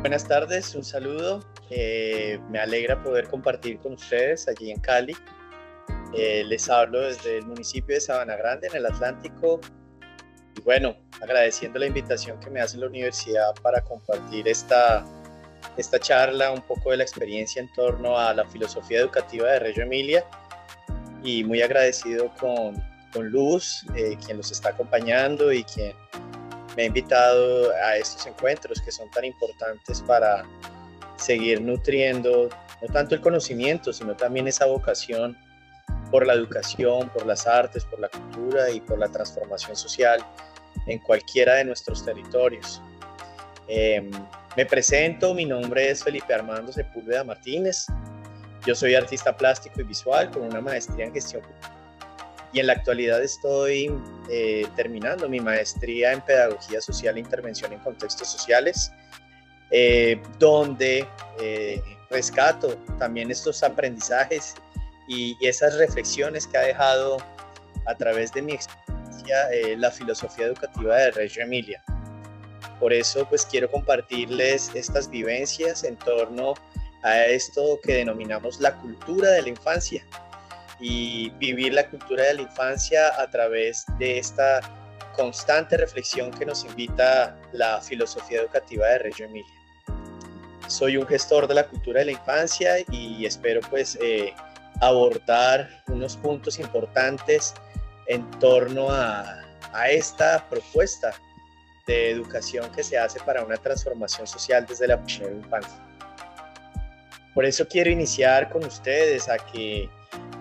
Buenas tardes, un saludo. Me alegra poder compartir con ustedes allí en Cali. Les hablo desde el municipio de Sabana Grande, en el Atlántico. Y bueno, agradeciendo la invitación que me hace la universidad para compartir esta charla, un poco de la experiencia en torno a la filosofía educativa de Reggio Emilia. Y muy agradecido con Luz, quien los está acompañando y quien me ha invitado a estos encuentros que son tan importantes para seguir nutriendo no tanto el conocimiento, sino también esa vocación por la educación, por las artes, por la cultura y por la transformación social en cualquiera de nuestros territorios. Me presento, mi nombre es Felipe Armando Sepúlveda Martínez. Yo soy artista plástico y visual con una maestría en gestión y en la actualidad estoy terminando mi maestría en Pedagogía Social e Intervención en Contextos Sociales, donde rescato también estos aprendizajes y esas reflexiones que ha dejado a través de mi experiencia la filosofía educativa de Reggio Emilia. Por eso pues quiero compartirles estas vivencias en torno a esto que denominamos la cultura de la infancia, y vivir la cultura de la infancia a través de esta constante reflexión que nos invita la filosofía educativa de Reggio Emilia. Soy un gestor de la cultura de la infancia y espero pues abordar unos puntos importantes en torno a esta propuesta de educación que se hace para una transformación social desde la primera infancia. Por eso quiero iniciar con ustedes a que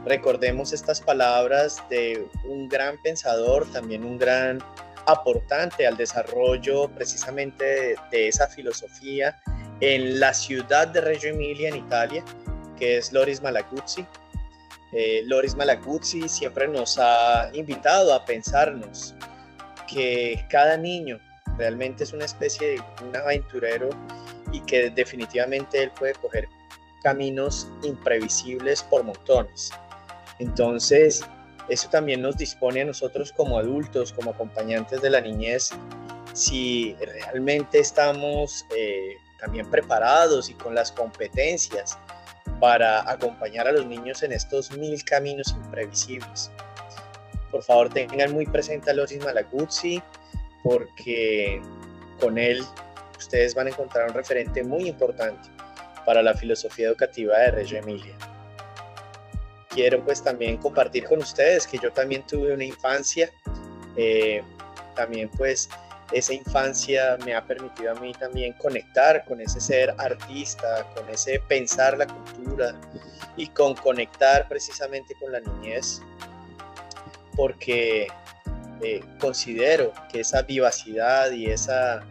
recordemos estas palabras de un gran pensador, también un gran aportante al desarrollo precisamente de esa filosofía en la ciudad de Reggio Emilia, en Italia, que es Loris Malaguzzi. Loris Malaguzzi siempre nos ha invitado a pensarnos que cada niño realmente es una especie de un aventurero y que definitivamente él puede coger caminos imprevisibles por montones. Entonces, eso también nos dispone a nosotros como adultos, como acompañantes de la niñez, si realmente estamos también preparados y con las competencias para acompañar a los niños en estos 1000 caminos imprevisibles. Por favor, tengan muy presente a Loris Malaguzzi, porque con él ustedes van a encontrar un referente muy importante para la filosofía educativa de Reggio Emilia. Quiero pues también compartir con ustedes que yo también tuve una infancia, también pues esa infancia me ha permitido a mí también conectar con ese ser artista, con ese pensar la cultura y con conectar precisamente con la niñez, porque considero que esa vivacidad y esa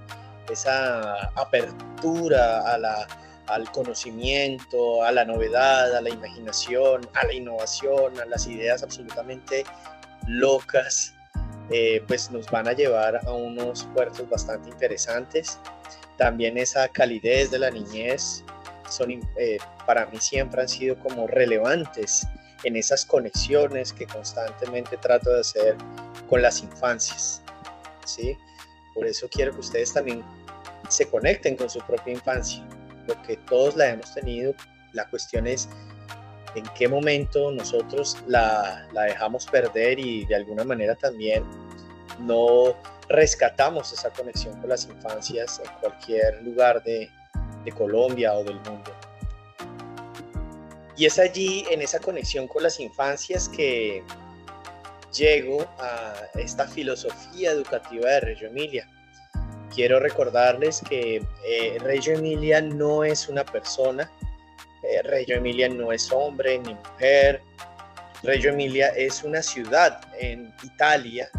apertura al conocimiento, a la novedad, a la imaginación, a la innovación, a las ideas absolutamente locas, pues nos van a llevar a unos puertos bastante interesantes. También esa calidez de la niñez para mí siempre han sido como relevantes en esas conexiones que constantemente trato de hacer con las infancias, ¿sí? Por eso quiero que ustedes también se conecten con su propia infancia, porque todos la hemos tenido. La cuestión es en qué momento nosotros la dejamos perder y de alguna manera también no rescatamos esa conexión con las infancias en cualquier lugar de Colombia o del mundo. Y es allí, en esa conexión con las infancias, que llego a esta filosofía educativa de Reggio Emilia. Quiero recordarles que Reggio Emilia no es una persona, Reggio Emilia no es hombre ni mujer, Reggio Emilia es una ciudad en Italia,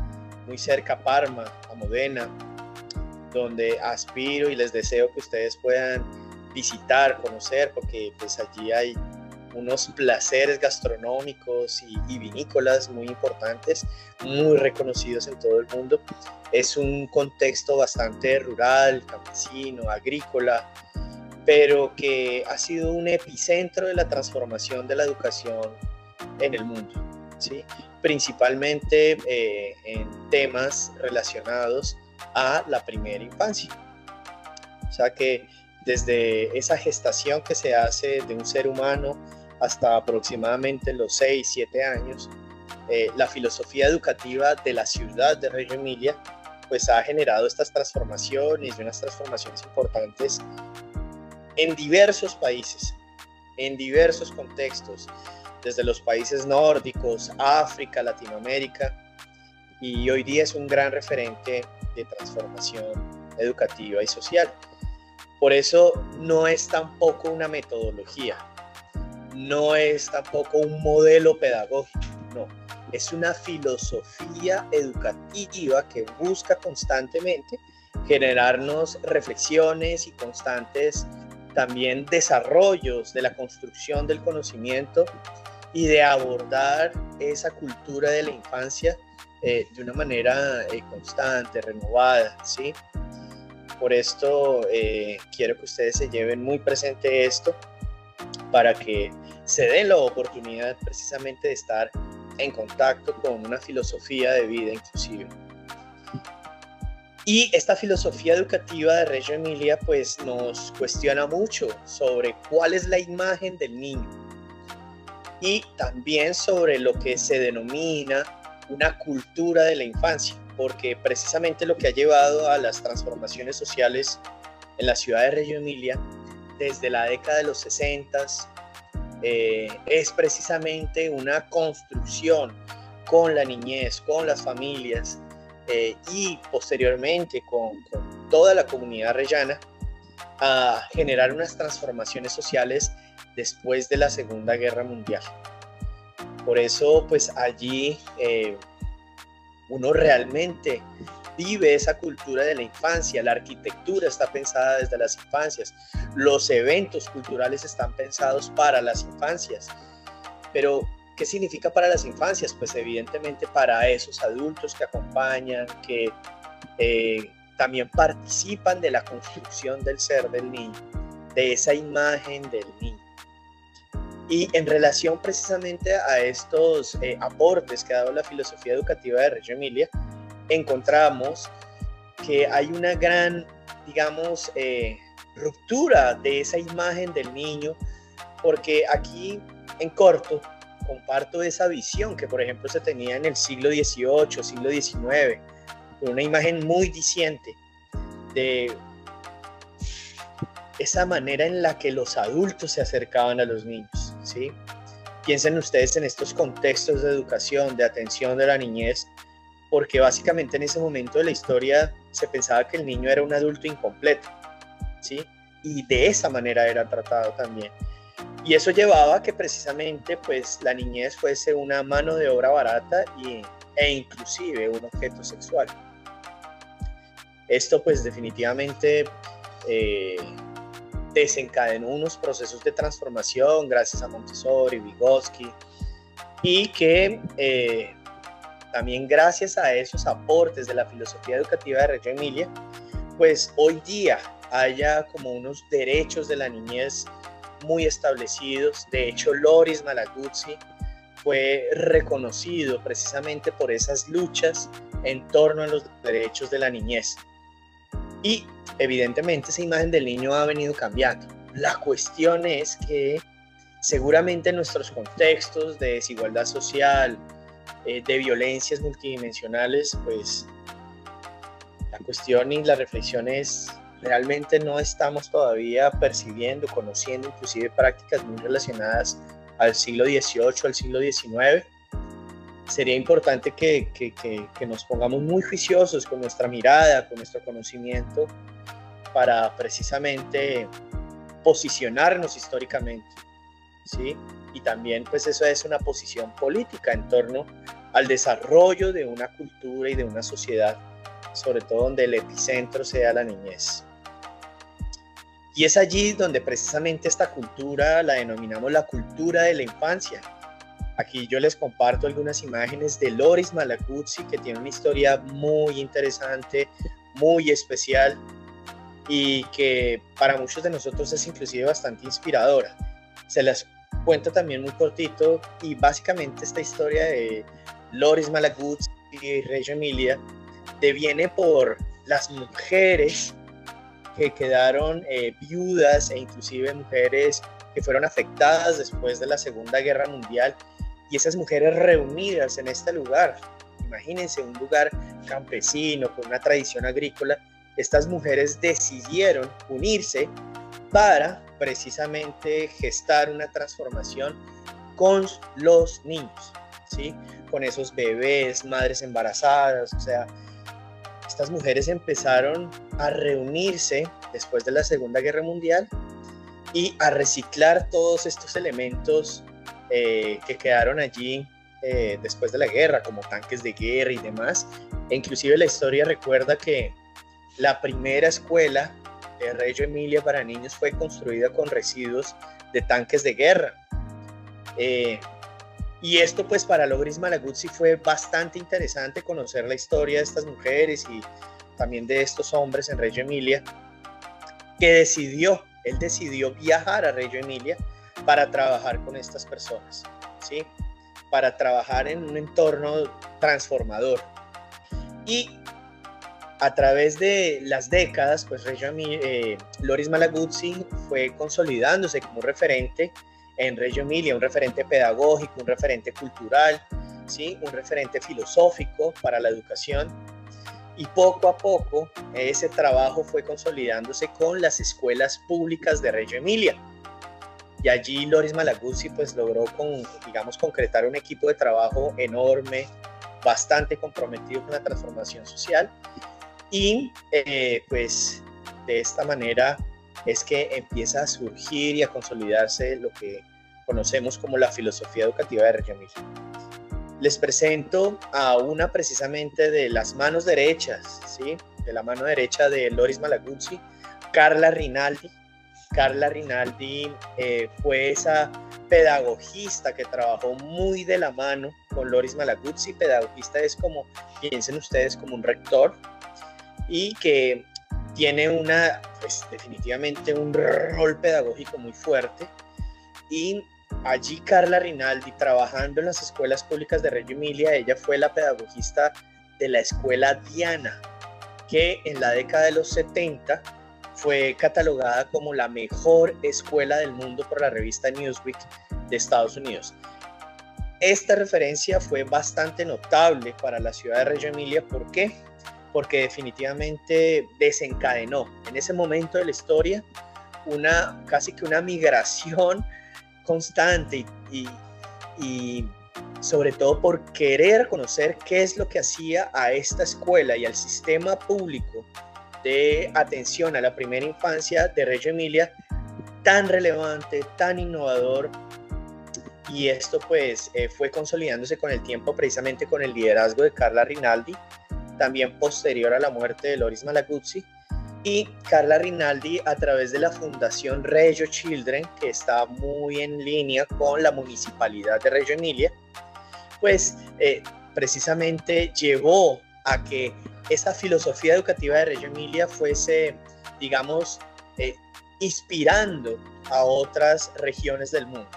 muy cerca a Parma, a Modena, donde aspiro y les deseo que ustedes puedan visitar, conocer, porque pues allí hay unos placeres gastronómicos y vinícolas muy importantes, muy reconocidos en todo el mundo. Es un contexto bastante rural, campesino, agrícola, pero que ha sido un epicentro de la transformación de la educación en el mundo, ¿sí? Principalmente en temas relacionados a la primera infancia. O sea que desde esa gestación que se hace de un ser humano hasta aproximadamente los 6, 7 años, la filosofía educativa de la ciudad de Reggio Emilia pues ha generado estas transformaciones y unas transformaciones importantes en diversos países, en diversos contextos, desde los países nórdicos, África, Latinoamérica, y hoy día es un gran referente de transformación educativa y social. Por eso no es tampoco una metodología, no es tampoco un modelo pedagógico, no, es una filosofía educativa que busca constantemente generarnos reflexiones y constantes también desarrollos de la construcción del conocimiento y de abordar esa cultura de la infancia de una manera constante, renovada, ¿sí? Por esto quiero que ustedes se lleven muy presente esto para que se den la oportunidad precisamente de estar en contacto con una filosofía de vida inclusive. Y esta filosofía educativa de Reggio Emilia pues nos cuestiona mucho sobre cuál es la imagen del niño y también sobre lo que se denomina una cultura de la infancia, porque precisamente lo que ha llevado a las transformaciones sociales en la ciudad de Reggio Emilia desde la década de los 60 es precisamente una construcción con la niñez, con las familias y posteriormente con toda la comunidad reyana a generar unas transformaciones sociales después de la Segunda Guerra Mundial. Por eso, pues allí uno realmente vive esa cultura de la infancia, la arquitectura está pensada desde las infancias, los eventos culturales están pensados para las infancias. Pero, ¿qué significa para las infancias? Pues evidentemente para esos adultos que acompañan, que también participan de la construcción del ser del niño, de esa imagen del niño. Y en relación precisamente a estos aportes que ha dado la filosofía educativa de Reggio Emilia, encontramos que hay una gran, digamos, ruptura de esa imagen del niño, porque aquí en corto comparto esa visión que por ejemplo se tenía en el siglo XVIII, siglo XIX, una imagen muy diciente de esa manera en la que los adultos se acercaban a los niños, ¿sí? Piensen ustedes en estos contextos de educación, de atención de la niñez, porque básicamente en ese momento de la historia se pensaba que el niño era un adulto incompleto, ¿sí? Y de esa manera era tratado también. Y eso llevaba a que precisamente pues, la niñez fuese una mano de obra barata e inclusive un objeto sexual. Esto pues definitivamente desencadenó unos procesos de transformación gracias a Montessori, Vygotsky, y que también gracias a esos aportes de la filosofía educativa de Reggio Emilia, pues hoy día haya como unos derechos de la niñez muy establecidos. De hecho, Loris Malaguzzi fue reconocido precisamente por esas luchas en torno a los derechos de la niñez. Y evidentemente esa imagen del niño ha venido cambiando. La cuestión es que seguramente en nuestros contextos de desigualdad social, de violencias multidimensionales, pues la cuestión y la reflexión es, realmente no estamos todavía percibiendo, conociendo inclusive prácticas muy relacionadas al siglo XVIII, al siglo XIX. Sería importante que nos pongamos muy juiciosos con nuestra mirada, con nuestro conocimiento, para precisamente posicionarnos históricamente, ¿sí? Y también pues eso es una posición política en torno al desarrollo de una cultura y de una sociedad, sobre todo donde el epicentro sea la niñez. Y es allí donde precisamente esta cultura la denominamos la cultura de la infancia. Aquí yo les comparto algunas imágenes de Loris Malaguzzi, que tiene una historia muy interesante, muy especial, y que para muchos de nosotros es inclusive bastante inspiradora. Se las cuento también muy cortito, y básicamente esta historia de Loris Malaguzzi y Reggio Emilia deviene por las mujeres que quedaron viudas e inclusive mujeres que fueron afectadas después de la Segunda Guerra Mundial, y esas mujeres reunidas en este lugar, imagínense un lugar campesino con una tradición agrícola, estas mujeres decidieron unirse para precisamente gestar una transformación con los niños, ¿sí? Con esos bebés, madres embarazadas, o sea, estas mujeres empezaron a reunirse después de la Segunda Guerra Mundial y a reciclar todos estos elementos que quedaron allí después de la guerra, como tanques de guerra y demás. E inclusive la historia recuerda que la primera escuela de Reggio Emilia para niños fue construida con residuos de tanques de guerra. Y esto pues para Loris Malaguzzi fue bastante interesante conocer la historia de estas mujeres y también de estos hombres en Reggio Emilia, que él decidió viajar a Reggio Emilia para trabajar con estas personas, ¿sí? Para trabajar en un entorno transformador. Y a través de las décadas, pues Loris Malaguzzi fue consolidándose como un referente en Reggio Emilia, un referente pedagógico, un referente cultural, ¿sí? Un referente filosófico para la educación. Y poco a poco ese trabajo fue consolidándose con las escuelas públicas de Reggio Emilia. Y allí Loris Malaguzzi pues logró concretar un equipo de trabajo enorme, bastante comprometido con la transformación social. Y pues de esta manera es que empieza a surgir y a consolidarse lo que conocemos como la filosofía educativa de Reggio Emilia. Les presento a una precisamente de las manos derechas, ¿sí? De la mano derecha de Loris Malaguzzi, Carla Rinaldi. Carla Rinaldi fue esa pedagogista que trabajó muy de la mano con Loris Malaguzzi. Pedagogista es como, piensen ustedes, como un rector, y que tiene pues definitivamente un rol pedagógico muy fuerte. Y allí Carla Rinaldi, trabajando en las escuelas públicas de Reggio Emilia, ella fue la pedagogista de la escuela Diana, que en la década de los 70 fue catalogada como la mejor escuela del mundo por la revista Newsweek de Estados Unidos. Esta referencia fue bastante notable para la ciudad de Reggio Emilia. ¿Por qué? Porque definitivamente desencadenó en ese momento de la historia casi que una migración constante y sobre todo por querer conocer qué es lo que hacía a esta escuela y al sistema público de atención a la primera infancia de Reggio Emilia tan relevante, tan innovador. Y esto pues fue consolidándose con el tiempo, precisamente con el liderazgo de Carla Rinaldi, también posterior a la muerte de Loris Malaguzzi. Y Carla Rinaldi, a través de la Fundación Reggio Children, que está muy en línea con la municipalidad de Reggio Emilia, pues precisamente llevó a que esa filosofía educativa de Reggio Emilia fuese, digamos, inspirando a otras regiones del mundo.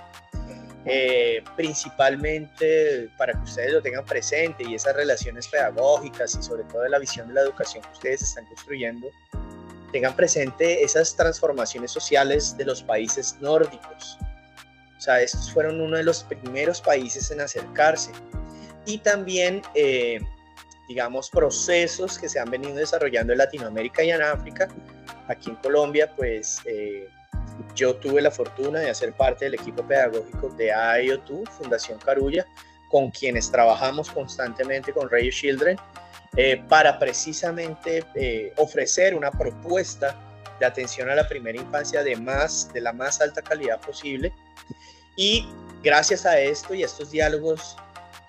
Principalmente para que ustedes lo tengan presente, y esas relaciones pedagógicas y sobre todo la visión de la educación que ustedes están construyendo, tengan presente esas transformaciones sociales de los países nórdicos. O sea, estos fueron uno de los primeros países en acercarse. Y también, digamos, procesos que se han venido desarrollando en Latinoamérica y en África. Aquí en Colombia, pues yo tuve la fortuna de hacer parte del equipo pedagógico de IO2, Fundación Carulla, con quienes trabajamos constantemente con Reggio Children, para precisamente ofrecer una propuesta de atención a la primera infancia de la más alta calidad posible. Y gracias a esto y a estos diálogos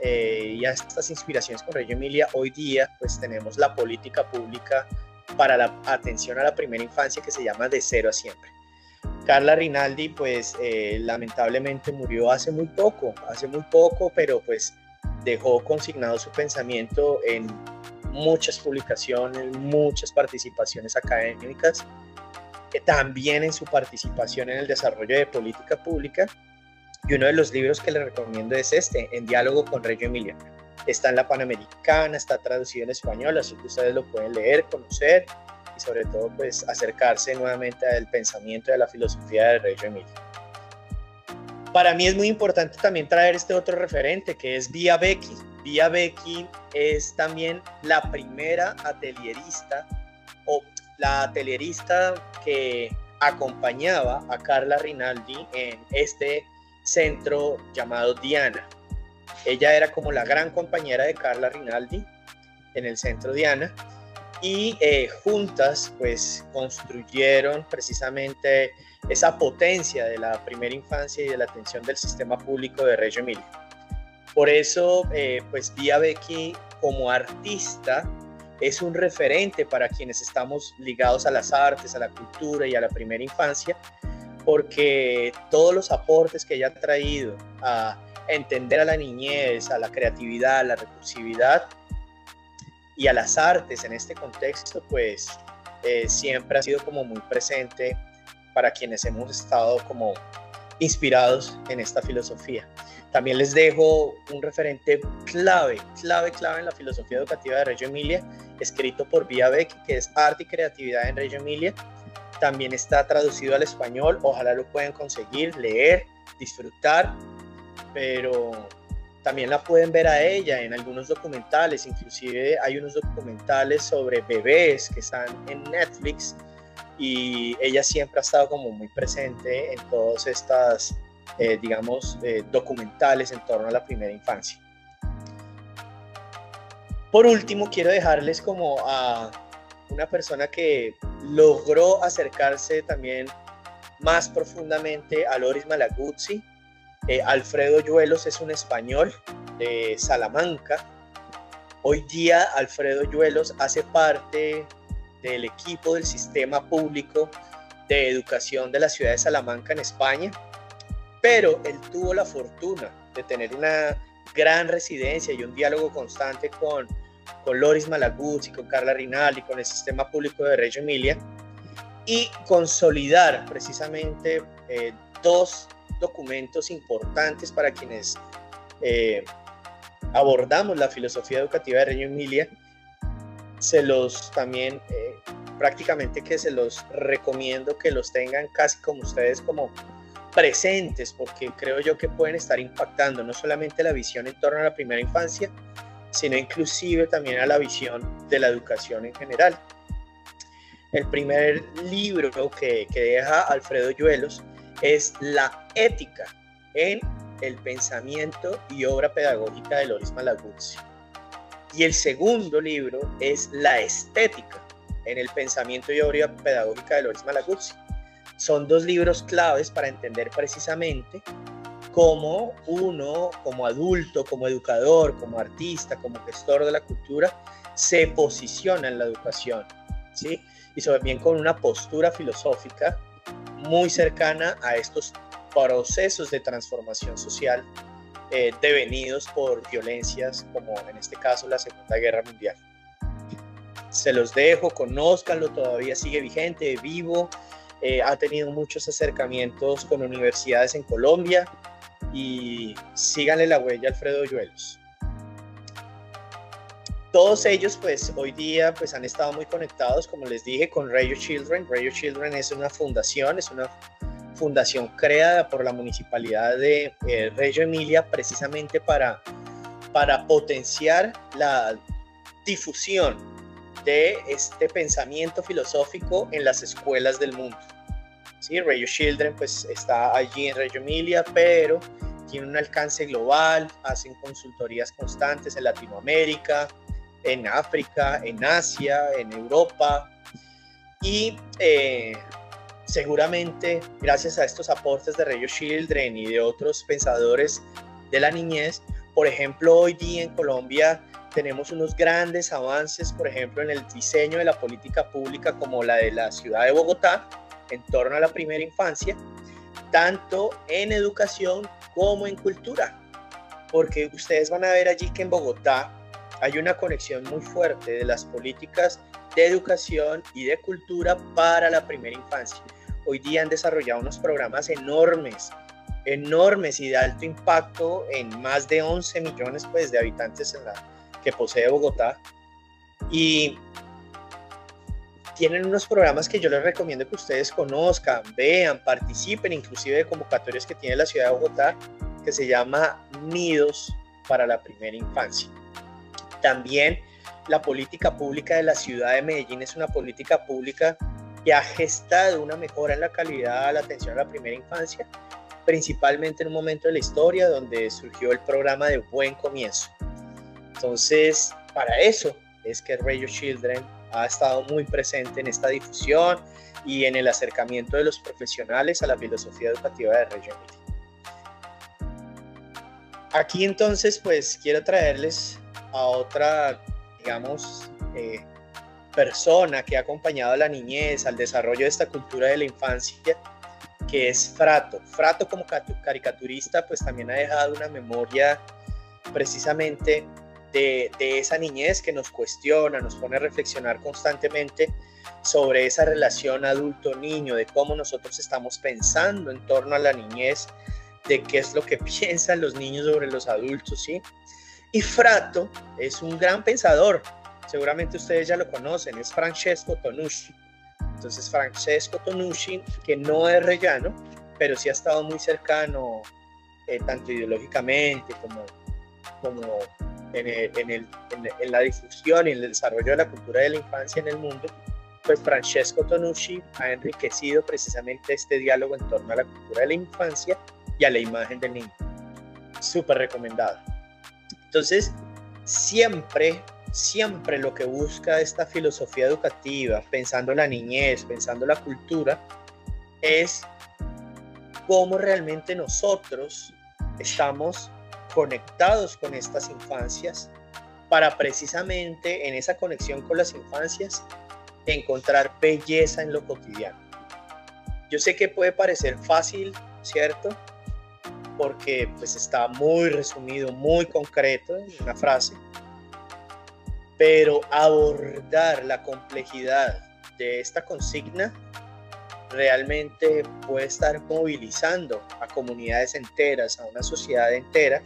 y a estas inspiraciones con Reggio Emilia, hoy día pues tenemos la política pública para la atención a la primera infancia que se llama De Cero a Siempre. Carla Rinaldi pues lamentablemente murió hace muy poco, pero pues dejó consignado su pensamiento en muchas publicaciones, muchas participaciones académicas, también en su participación en el desarrollo de política pública. Y uno de los libros que les recomiendo es En diálogo con Reggio Emilia. Está en la Panamericana, está traducido en español, así que ustedes lo pueden leer, conocer y sobre todo pues acercarse nuevamente al pensamiento y a la filosofía de Reggio Emilia. Para mí es muy importante también traer este otro referente que es Via Vecchi. Via Vecchi es también la primera atelierista o la atelierista que acompañaba a Carla Rinaldi en este centro llamado Diana. Ella era como la gran compañera de Carla Rinaldi en el centro Diana y juntas pues construyeron precisamente esa potencia de la primera infancia y de la atención del sistema público de Reggio Emilia. Por eso pues Via Vecchi como artista es un referente para quienes estamos ligados a las artes, a la cultura y a la primera infancia, porque todos los aportes que ella ha traído a entender a la niñez, a la creatividad, a la recursividad y a las artes en este contexto, pues siempre ha sido como muy presente para quienes hemos estado como inspirados en esta filosofía. También les dejo un referente clave en la filosofía educativa de Reggio Emilia, escrito por Via Vecchi, que es Arte y Creatividad en Reggio Emilia. También está traducido al español, ojalá lo puedan conseguir, leer, disfrutar, pero también la pueden ver a ella en algunos documentales, inclusive hay unos documentales sobre bebés que están en Netflix y ella siempre ha estado como muy presente en todas estas documentales en torno a la primera infancia. Por último, quiero dejarles como a una persona que logró acercarse también más profundamente a Loris Malaguzzi. Alfredo Yuelos es un español de Salamanca. Hoy día Alfredo Yuelos hace parte del equipo del sistema público de educación de la ciudad de Salamanca en España, pero él tuvo la fortuna de tener una gran residencia y un diálogo constante con Loris Malaguzzi, con Carla Rinaldi, con el sistema público de Reggio Emilia, y consolidar precisamente dos documentos importantes para quienes abordamos la filosofía educativa de Reggio Emilia. Prácticamente que se los recomiendo que los tengan casi como ustedes como presentes, porque creo yo que pueden estar impactando no solamente la visión en torno a la primera infancia, sino inclusive también a la visión de la educación en general. El primer libro que deja Alfredo Yuelos es La ética en el pensamiento y obra pedagógica de Loris Malaguzzi. Y el segundo libro es La estética en el pensamiento y obra pedagógica de Loris Malaguzzi. Son dos libros claves para entender precisamente cómo uno, como adulto, como educador, como artista, como gestor de la cultura, se posiciona en la educación, ¿sí? Y sobre bien con una postura filosófica muy cercana a estos procesos de transformación social devenidos por violencias como en este caso la Segunda Guerra Mundial. Se los dejo, conózcanlo, todavía sigue vigente, vivo, ha tenido muchos acercamientos con universidades en Colombia y síganle la huella a Alfredo Yuelos. Todos ellos pues hoy día pues han estado muy conectados, como les dije, con Reggio Children. Reggio Children es una fundación creada por la Municipalidad de Reggio Emilia precisamente para potenciar la difusión de este pensamiento filosófico en las escuelas del mundo. ¿Sí? Reggio Children pues está allí en Reggio Emilia, pero tiene un alcance global, hacen consultorías constantes en Latinoamérica, en África, en Asia, en Europa y seguramente gracias a estos aportes de Reggio Children y de otros pensadores de la niñez, por ejemplo, hoy día en Colombia tenemos unos grandes avances, por ejemplo, en el diseño de la política pública como la de la ciudad de Bogotá en torno a la primera infancia, tanto en educación como en cultura, porque ustedes van a ver allí que en Bogotá hay una conexión muy fuerte de las políticas de educación y de cultura para la primera infancia. Hoy día han desarrollado unos programas enormes y de alto impacto en más de 11 millones pues, de habitantes que posee Bogotá. Y tienen unos programas que yo les recomiendo que ustedes conozcan, vean, participen, inclusive de convocatorias que tiene la ciudad de Bogotá, que se llama Nidos para la Primera Infancia. También la política pública de la ciudad de Medellín es una política pública que ha gestado una mejora en la calidad de la atención a la primera infancia, principalmente en un momento de la historia donde surgió el programa de Buen Comienzo. Entonces, para eso es que Radio Children ha estado muy presente en esta difusión y en el acercamiento de los profesionales a la filosofía educativa de Reggio Emilia. Aquí entonces, pues quiero traerles a otra, digamos, persona que ha acompañado a la niñez, al desarrollo de esta cultura de la infancia, que es Frato. Frato, como caricaturista, pues también ha dejado una memoria precisamente de esa niñez que nos cuestiona, nos pone a reflexionar constantemente sobre esa relación adulto-niño, de cómo nosotros estamos pensando en torno a la niñez, de qué es lo que piensan los niños sobre los adultos, ¿sí? Y Frato es un gran pensador, seguramente ustedes ya lo conocen, es Francesco Tonucci. Entonces Francesco Tonucci, que no es reyano, pero sí ha estado muy cercano, tanto ideológicamente como en la difusión y en el desarrollo de la cultura de la infancia en el mundo, pues Francesco Tonucci ha enriquecido precisamente este diálogo en torno a la cultura de la infancia y a la imagen del niño. Súper recomendado. Entonces, siempre lo que busca esta filosofía educativa, pensando la niñez, pensando la cultura, es cómo realmente nosotros estamos conectados con estas infancias para precisamente en esa conexión con las infancias encontrar belleza en lo cotidiano. Yo sé que puede parecer fácil, ¿cierto? Porque pues está muy resumido, muy concreto en una frase, pero abordar la complejidad de esta consigna realmente puede estar movilizando a comunidades enteras, a una sociedad entera,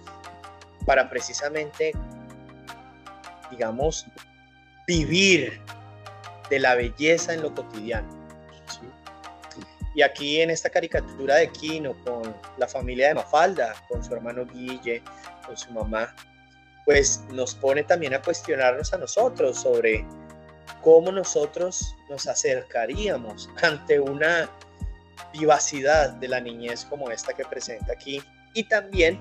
para precisamente, digamos, vivir de la belleza en lo cotidiano, ¿sí? Y aquí en esta caricatura de Quino, con la familia de Mafalda, con su hermano Guille, con su mamá, pues nos pone también a cuestionarnos a nosotros sobre cómo nosotros nos acercaríamos ante una vivacidad de la niñez como esta que presenta aquí, y también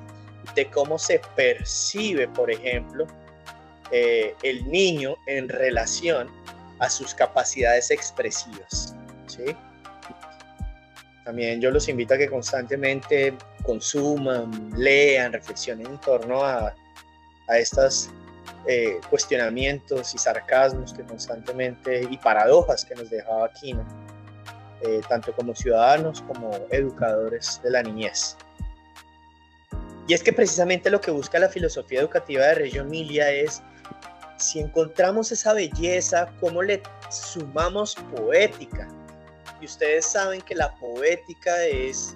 de cómo se percibe, por ejemplo, el niño en relación a sus capacidades expresivas, ¿sí? También yo los invito a que constantemente consuman, lean, reflexionen en torno a estos cuestionamientos y sarcasmos que constantemente, y paradojas que nos dejaba Quino, tanto como ciudadanos como educadores de la niñez. Y es que precisamente lo que busca la filosofía educativa de Reggio Emilia es, si encontramos esa belleza, ¿cómo le sumamos poética? Y ustedes saben que la poética es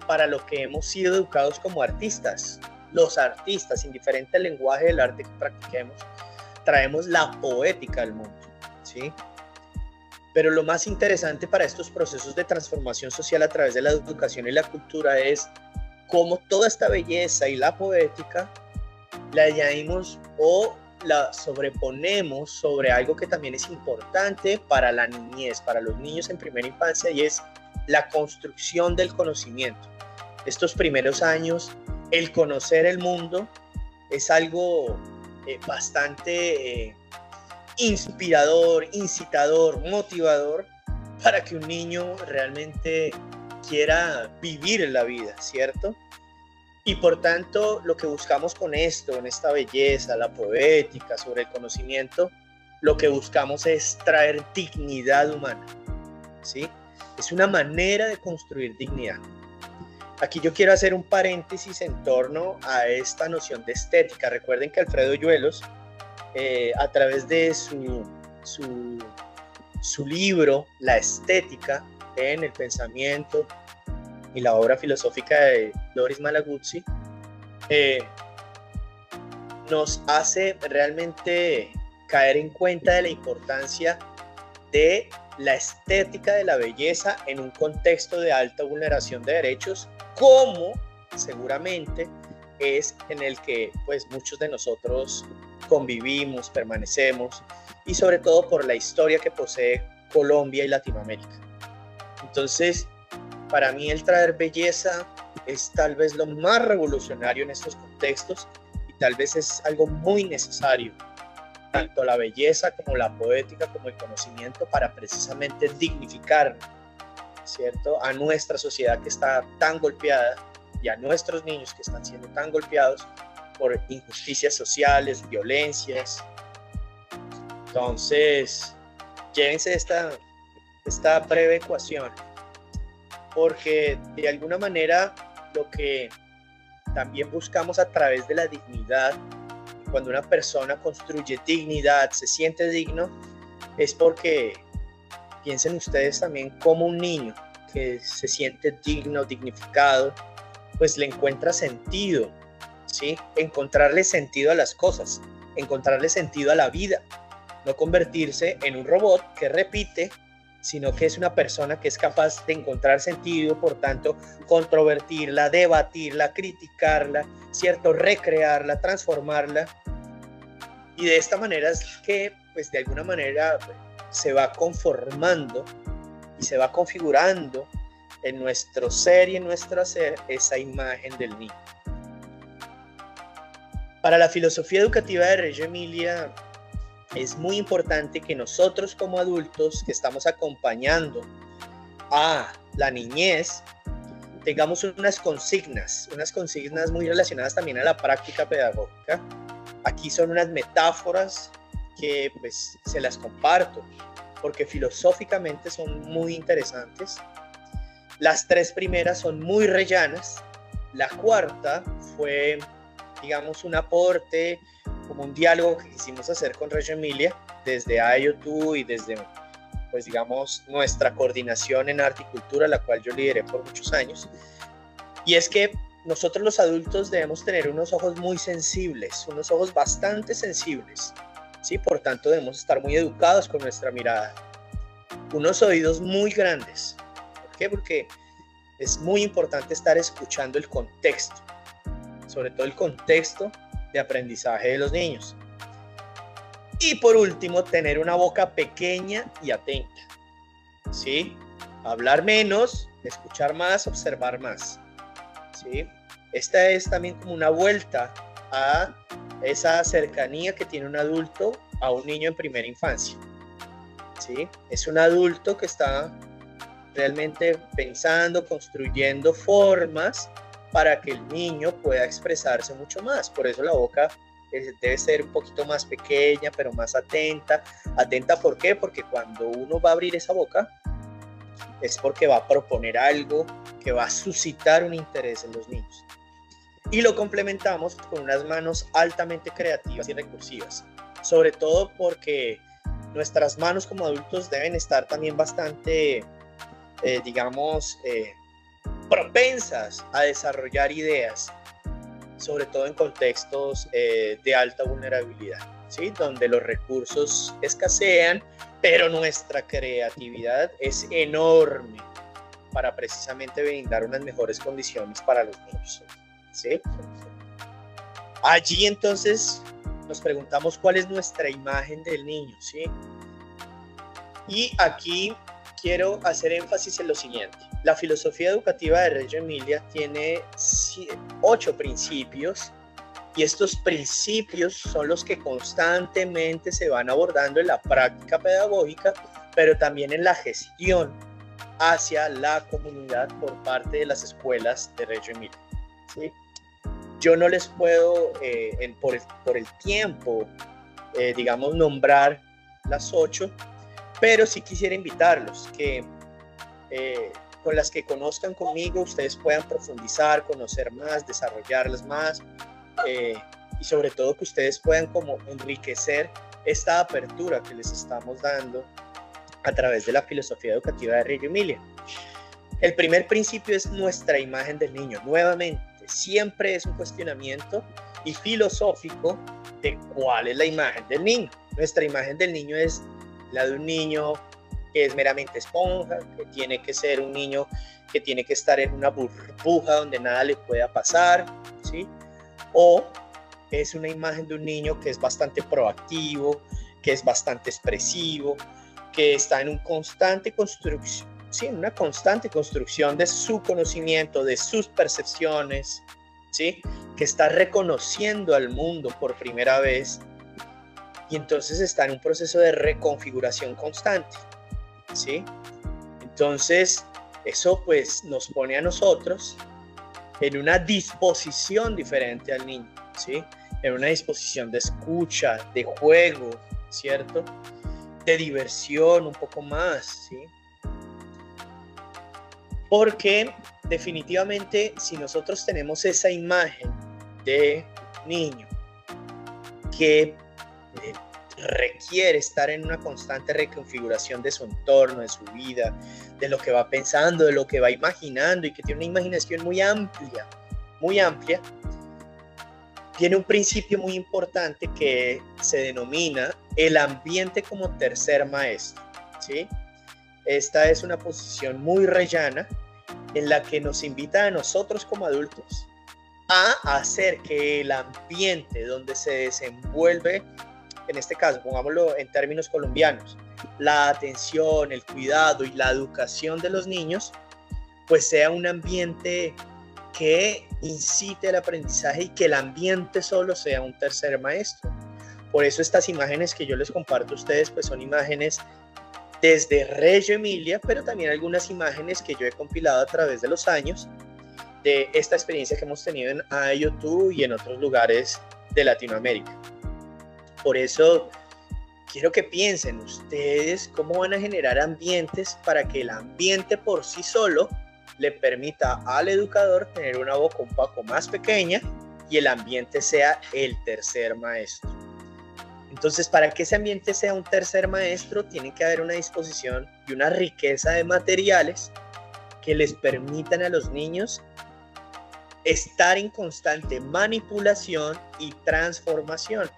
para lo que hemos sido educados como artistas. Los artistas, indiferente al lenguaje del arte que practiquemos, traemos la poética al mundo, ¿sí? Pero lo más interesante para estos procesos de transformación social a través de la educación y la cultura es cómo toda esta belleza y la poética la añadimos o la sobreponemos sobre algo que también es importante para la niñez, para los niños en primera infancia, y es la construcción del conocimiento. Estos primeros años, el conocer el mundo es algo bastante inspirador, incitador, motivador para que un niño realmente quiera vivir la vida, ¿cierto? Y por tanto, lo que buscamos con esto, en esta belleza, la poética, sobre el conocimiento, lo que buscamos es traer dignidad humana, ¿sí? Es una manera de construir dignidad. Aquí yo quiero hacer un paréntesis en torno a esta noción de estética. Recuerden que Alfredo Yuelos, a través de su libro La Estética en el Pensamiento y la obra filosófica de Loris Malaguzzi, nos hace realmente caer en cuenta de la importancia de la estética de la belleza en un contexto de alta vulneración de derechos, como seguramente es en el que pues muchos de nosotros convivimos, permanecemos, y sobre todo por la historia que posee Colombia y Latinoamérica. Entonces, para mí el traer belleza es tal vez lo más revolucionario en estos contextos y tal vez es algo muy necesario, tanto la belleza como la poética como el conocimiento, para precisamente dignificar, ¿cierto?, a nuestra sociedad que está tan golpeada y a nuestros niños que están siendo tan golpeados por injusticias sociales, violencias. Entonces, llévense esta breve ecuación, porque de alguna manera lo que también buscamos a través de la dignidad, cuando una persona construye dignidad, se siente digno, es porque piensen ustedes también como un niño que se siente digno, dignificado, pues le encuentra sentido, ¿sí? Encontrarle sentido a las cosas, encontrarle sentido a la vida, no convertirse en un robot que repite, sino que es una persona que es capaz de encontrar sentido, por tanto, controvertirla, debatirla, criticarla, ¿cierto?, recrearla, transformarla. Y de esta manera es que, pues de alguna manera, se va conformando y se va configurando en nuestro ser y en nuestro hacer esa imagen del niño. Para la filosofía educativa de Reggio Emilia, es muy importante que nosotros como adultos que estamos acompañando a la niñez tengamos unas consignas muy relacionadas también a la práctica pedagógica. Aquí son unas metáforas que pues se las comparto porque filosóficamente son muy interesantes. Las tres primeras son muy rellanas. La cuarta fue, digamos, un aporte, como un diálogo que quisimos hacer con Reggio Emilia desde IO2 y desde, pues digamos, nuestra coordinación en arte y cultura, la cual yo lideré por muchos años. Y es que nosotros los adultos debemos tener unos ojos muy sensibles, unos ojos bastante sensibles, ¿sí? Por tanto, debemos estar muy educados con nuestra mirada. Unos oídos muy grandes. ¿Por qué? Porque es muy importante estar escuchando el contexto, sobre todo el contexto de aprendizaje de los niños. Y por último, tener una boca pequeña y atenta, ¿sí? Hablar menos, escuchar más, observar más, ¿sí? Esta es también como una vuelta a esa cercanía que tiene un adulto a un niño en primera infancia, ¿sí? Es un adulto que está realmente pensando, construyendo formas para que el niño pueda expresarse mucho más. Por eso la boca debe ser un poquito más pequeña, pero más atenta. ¿Atenta por qué? Porque cuando uno va a abrir esa boca, es porque va a proponer algo que va a suscitar un interés en los niños. Y lo complementamos con unas manos altamente creativas y recursivas. Sobre todo porque nuestras manos como adultos deben estar también bastante, propensas a desarrollar ideas, sobre todo en contextos de alta vulnerabilidad, ¿sí? Donde los recursos escasean, pero nuestra creatividad es enorme para precisamente brindar unas mejores condiciones para los niños, ¿sí? Allí entonces nos preguntamos cuál es nuestra imagen del niño, ¿sí? Y aquí quiero hacer énfasis en lo siguiente. La filosofía educativa de Reggio Emilia tiene 8 principios y estos principios son los que constantemente se van abordando en la práctica pedagógica, pero también en la gestión hacia la comunidad por parte de las escuelas de Reggio Emilia, ¿sí? Yo no les puedo, por el tiempo, nombrar las 8, pero sí quisiera invitarlos que con las que conozcan conmigo ustedes puedan profundizar, conocer más, desarrollarlas más, y sobre todo que ustedes puedan como enriquecer esta apertura que les estamos dando a través de la filosofía educativa de Reggio Emilia. El primer principio es nuestra imagen del niño. Nuevamente, siempre es un cuestionamiento y filosófico de cuál es la imagen del niño. Nuestra imagen del niño es la de un niño que es meramente esponja, que tiene que ser un niño que tiene que estar en una burbuja donde nada le pueda pasar, ¿sí? O es una imagen de un niño que es bastante proactivo, que es bastante expresivo, que está en un constante construcción, sí, en una constante construcción de su conocimiento, de sus percepciones, ¿sí? Que está reconociendo al mundo por primera vez y entonces está en un proceso de reconfiguración constante, ¿sí? Entonces, eso pues nos pone a nosotros en una disposición diferente al niño, ¿sí? En una disposición de escucha, de juego, ¿cierto? De diversión un poco más, ¿sí? Porque definitivamente si nosotros tenemos esa imagen de niño que requiere estar en una constante reconfiguración de su entorno, de su vida, de lo que va pensando, de lo que va imaginando y que tiene una imaginación muy amplia, tiene un principio muy importante que se denomina el ambiente como tercer maestro, ¿sí? Esta es una posición muy reyana en la que nos invita a nosotros como adultos a hacer que el ambiente donde se desenvuelve, en este caso, pongámoslo en términos colombianos, la atención, el cuidado y la educación de los niños, pues sea un ambiente que incite el aprendizaje y que el ambiente solo sea un tercer maestro. Por eso estas imágenes que yo les comparto a ustedes, pues son imágenes desde Reggio Emilia, pero también algunas imágenes que yo he compilado a través de los años de esta experiencia que hemos tenido en IoT y en otros lugares de Latinoamérica. Por eso quiero que piensen ustedes cómo van a generar ambientes para que el ambiente por sí solo le permita al educador tener una boca un poco más pequeña y el ambiente sea el tercer maestro. Entonces, para que ese ambiente sea un tercer maestro, tiene que haber una disposición y una riqueza de materiales que les permitan a los niños estar en constante manipulación y transformación.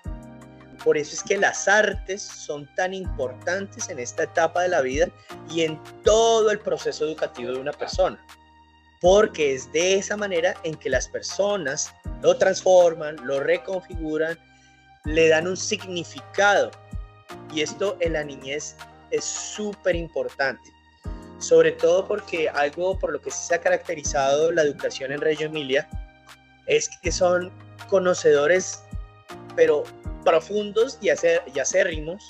Por eso es que las artes son tan importantes en esta etapa de la vida y en todo el proceso educativo de una persona, porque es de esa manera en que las personas lo transforman, lo reconfiguran, le dan un significado, y esto en la niñez es súper importante, sobre todo porque algo por lo que se ha caracterizado la educación en Reggio Emilia es que son conocedores pero profundos y acérrimos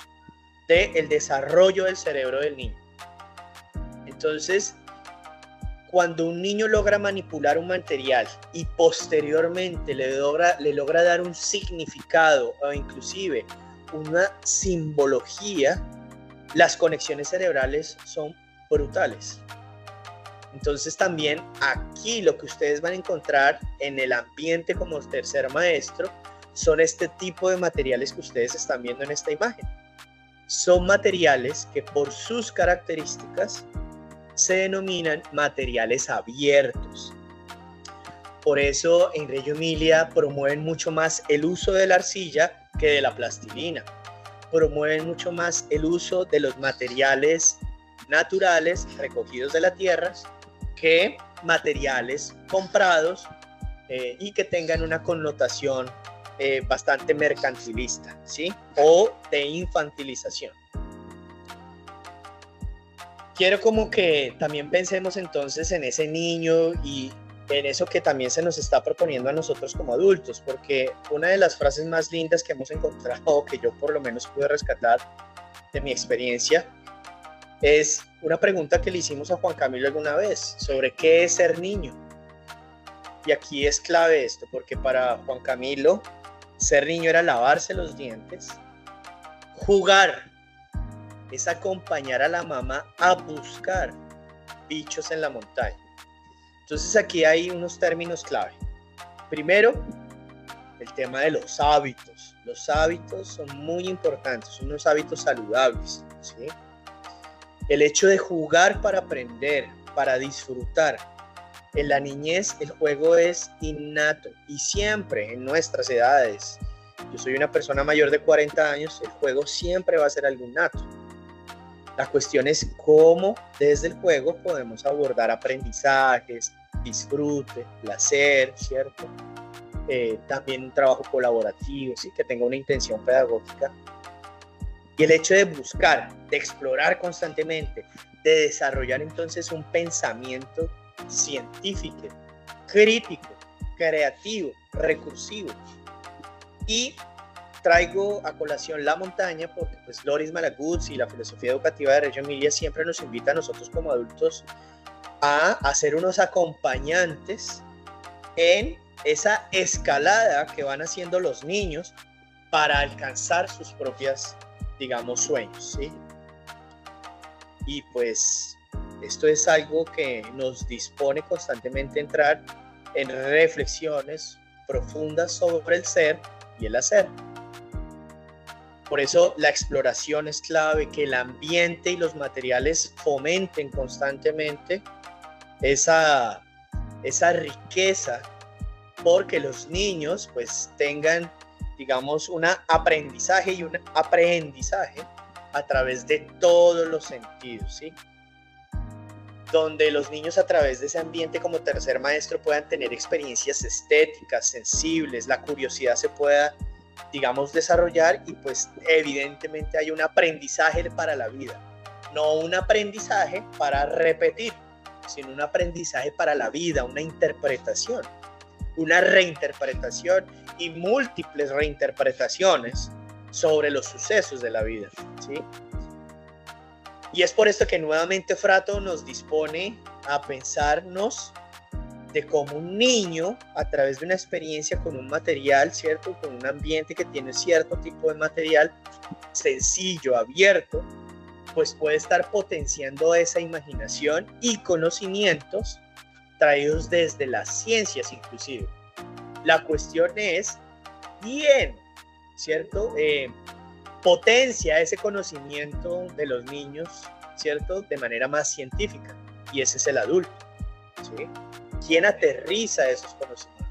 del desarrollo del cerebro del niño. Entonces, cuando un niño logra manipular un material y posteriormente le logra dar un significado o inclusive una simbología, las conexiones cerebrales son brutales. Entonces también aquí lo que ustedes van a encontrar en el ambiente como tercer maestro son este tipo de materiales que ustedes están viendo en esta imagen. Son materiales que por sus características se denominan materiales abiertos. Por eso en Reggio Emilia promueven mucho más el uso de la arcilla que de la plastilina. Promueven mucho más el uso de los materiales naturales recogidos de la tierra que materiales comprados y que tengan una connotación bastante mercantilista, ¿sí? O de infantilización. Quiero como que también pensemos entonces en ese niño y en eso que también se nos está proponiendo a nosotros como adultos, porque una de las frases más lindas que hemos encontrado, que yo por lo menos pude rescatar de mi experiencia, es una pregunta que le hicimos a Juan Camilo alguna vez sobre qué es ser niño. Y aquí es clave esto, porque para Juan Camilo ser niño era lavarse los dientes, jugar, es acompañar a la mamá a buscar bichos en la montaña. Entonces aquí hay unos términos clave. Primero, el tema de los hábitos. Los hábitos son muy importantes, son unos hábitos saludables, ¿sí? El hecho de jugar para aprender, para disfrutar. En la niñez el juego es innato y siempre en nuestras edades, yo soy una persona mayor de 40 años, el juego siempre va a ser algo innato. La cuestión es cómo desde el juego podemos abordar aprendizajes, disfrute, placer, ¿cierto? También un trabajo colaborativo, ¿sí? Que tenga una intención pedagógica. Y el hecho de buscar, de explorar constantemente, de desarrollar entonces un pensamiento científico, crítico, creativo, recursivo. Y traigo a colación la montaña porque pues Loris Malaguzzi y la filosofía educativa de Reggio Emilia siempre nos invita a nosotros como adultos a hacer unos acompañantes en esa escalada que van haciendo los niños para alcanzar sus propias, digamos, sueños, ¿sí? Y pues esto es algo que nos dispone constantemente a entrar en reflexiones profundas sobre el ser y el hacer. Por eso la exploración es clave, que el ambiente y los materiales fomenten constantemente esa riqueza, porque los niños pues tengan, digamos, un aprendizaje y un aprendizaje a través de todos los sentidos, ¿sí? Donde los niños a través de ese ambiente como tercer maestro puedan tener experiencias estéticas, sensibles, la curiosidad se pueda, digamos, desarrollar y pues evidentemente hay un aprendizaje para la vida, no un aprendizaje para repetir, sino un aprendizaje para la vida, una interpretación, una reinterpretación y múltiples reinterpretaciones sobre los sucesos de la vida, ¿sí? Y es por esto que nuevamente Frato nos dispone a pensarnos de cómo un niño, a través de una experiencia con un material, ¿cierto? Con un ambiente que tiene cierto tipo de material sencillo, abierto, pues puede estar potenciando esa imaginación y conocimientos traídos desde las ciencias inclusive. La cuestión es quién, ¿cierto? Potencia ese conocimiento de los niños, ¿cierto? De manera más científica, y ese es el adulto, ¿sí? ¿Quién aterriza esos conocimientos?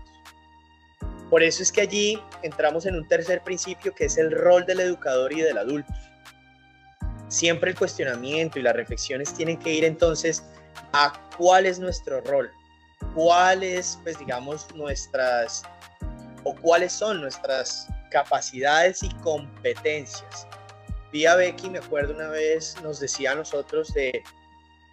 Por eso es que allí entramos en un tercer principio que es el rol del educador y del adulto. Siempre el cuestionamiento y las reflexiones tienen que ir entonces a cuál es nuestro rol, cuáles, pues digamos, cuáles son nuestras capacidades y competencias. Vía Becky, me acuerdo una vez, nos decía a nosotros de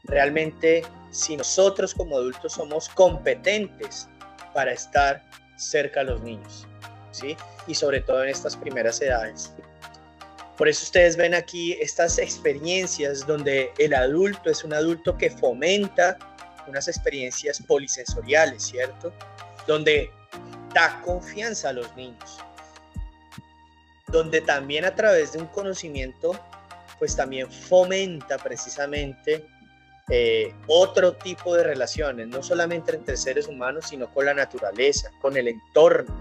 realmente si nosotros como adultos somos competentes para estar cerca a los niños, ¿sí? Y sobre todo en estas primeras edades. Por eso ustedes ven aquí estas experiencias donde el adulto es un adulto que fomenta unas experiencias polisensoriales, ¿cierto? Donde da confianza a los niños. Donde también a través de un conocimiento, pues también fomenta precisamente otro tipo de relaciones, no solamente entre seres humanos, sino con la naturaleza, con el entorno,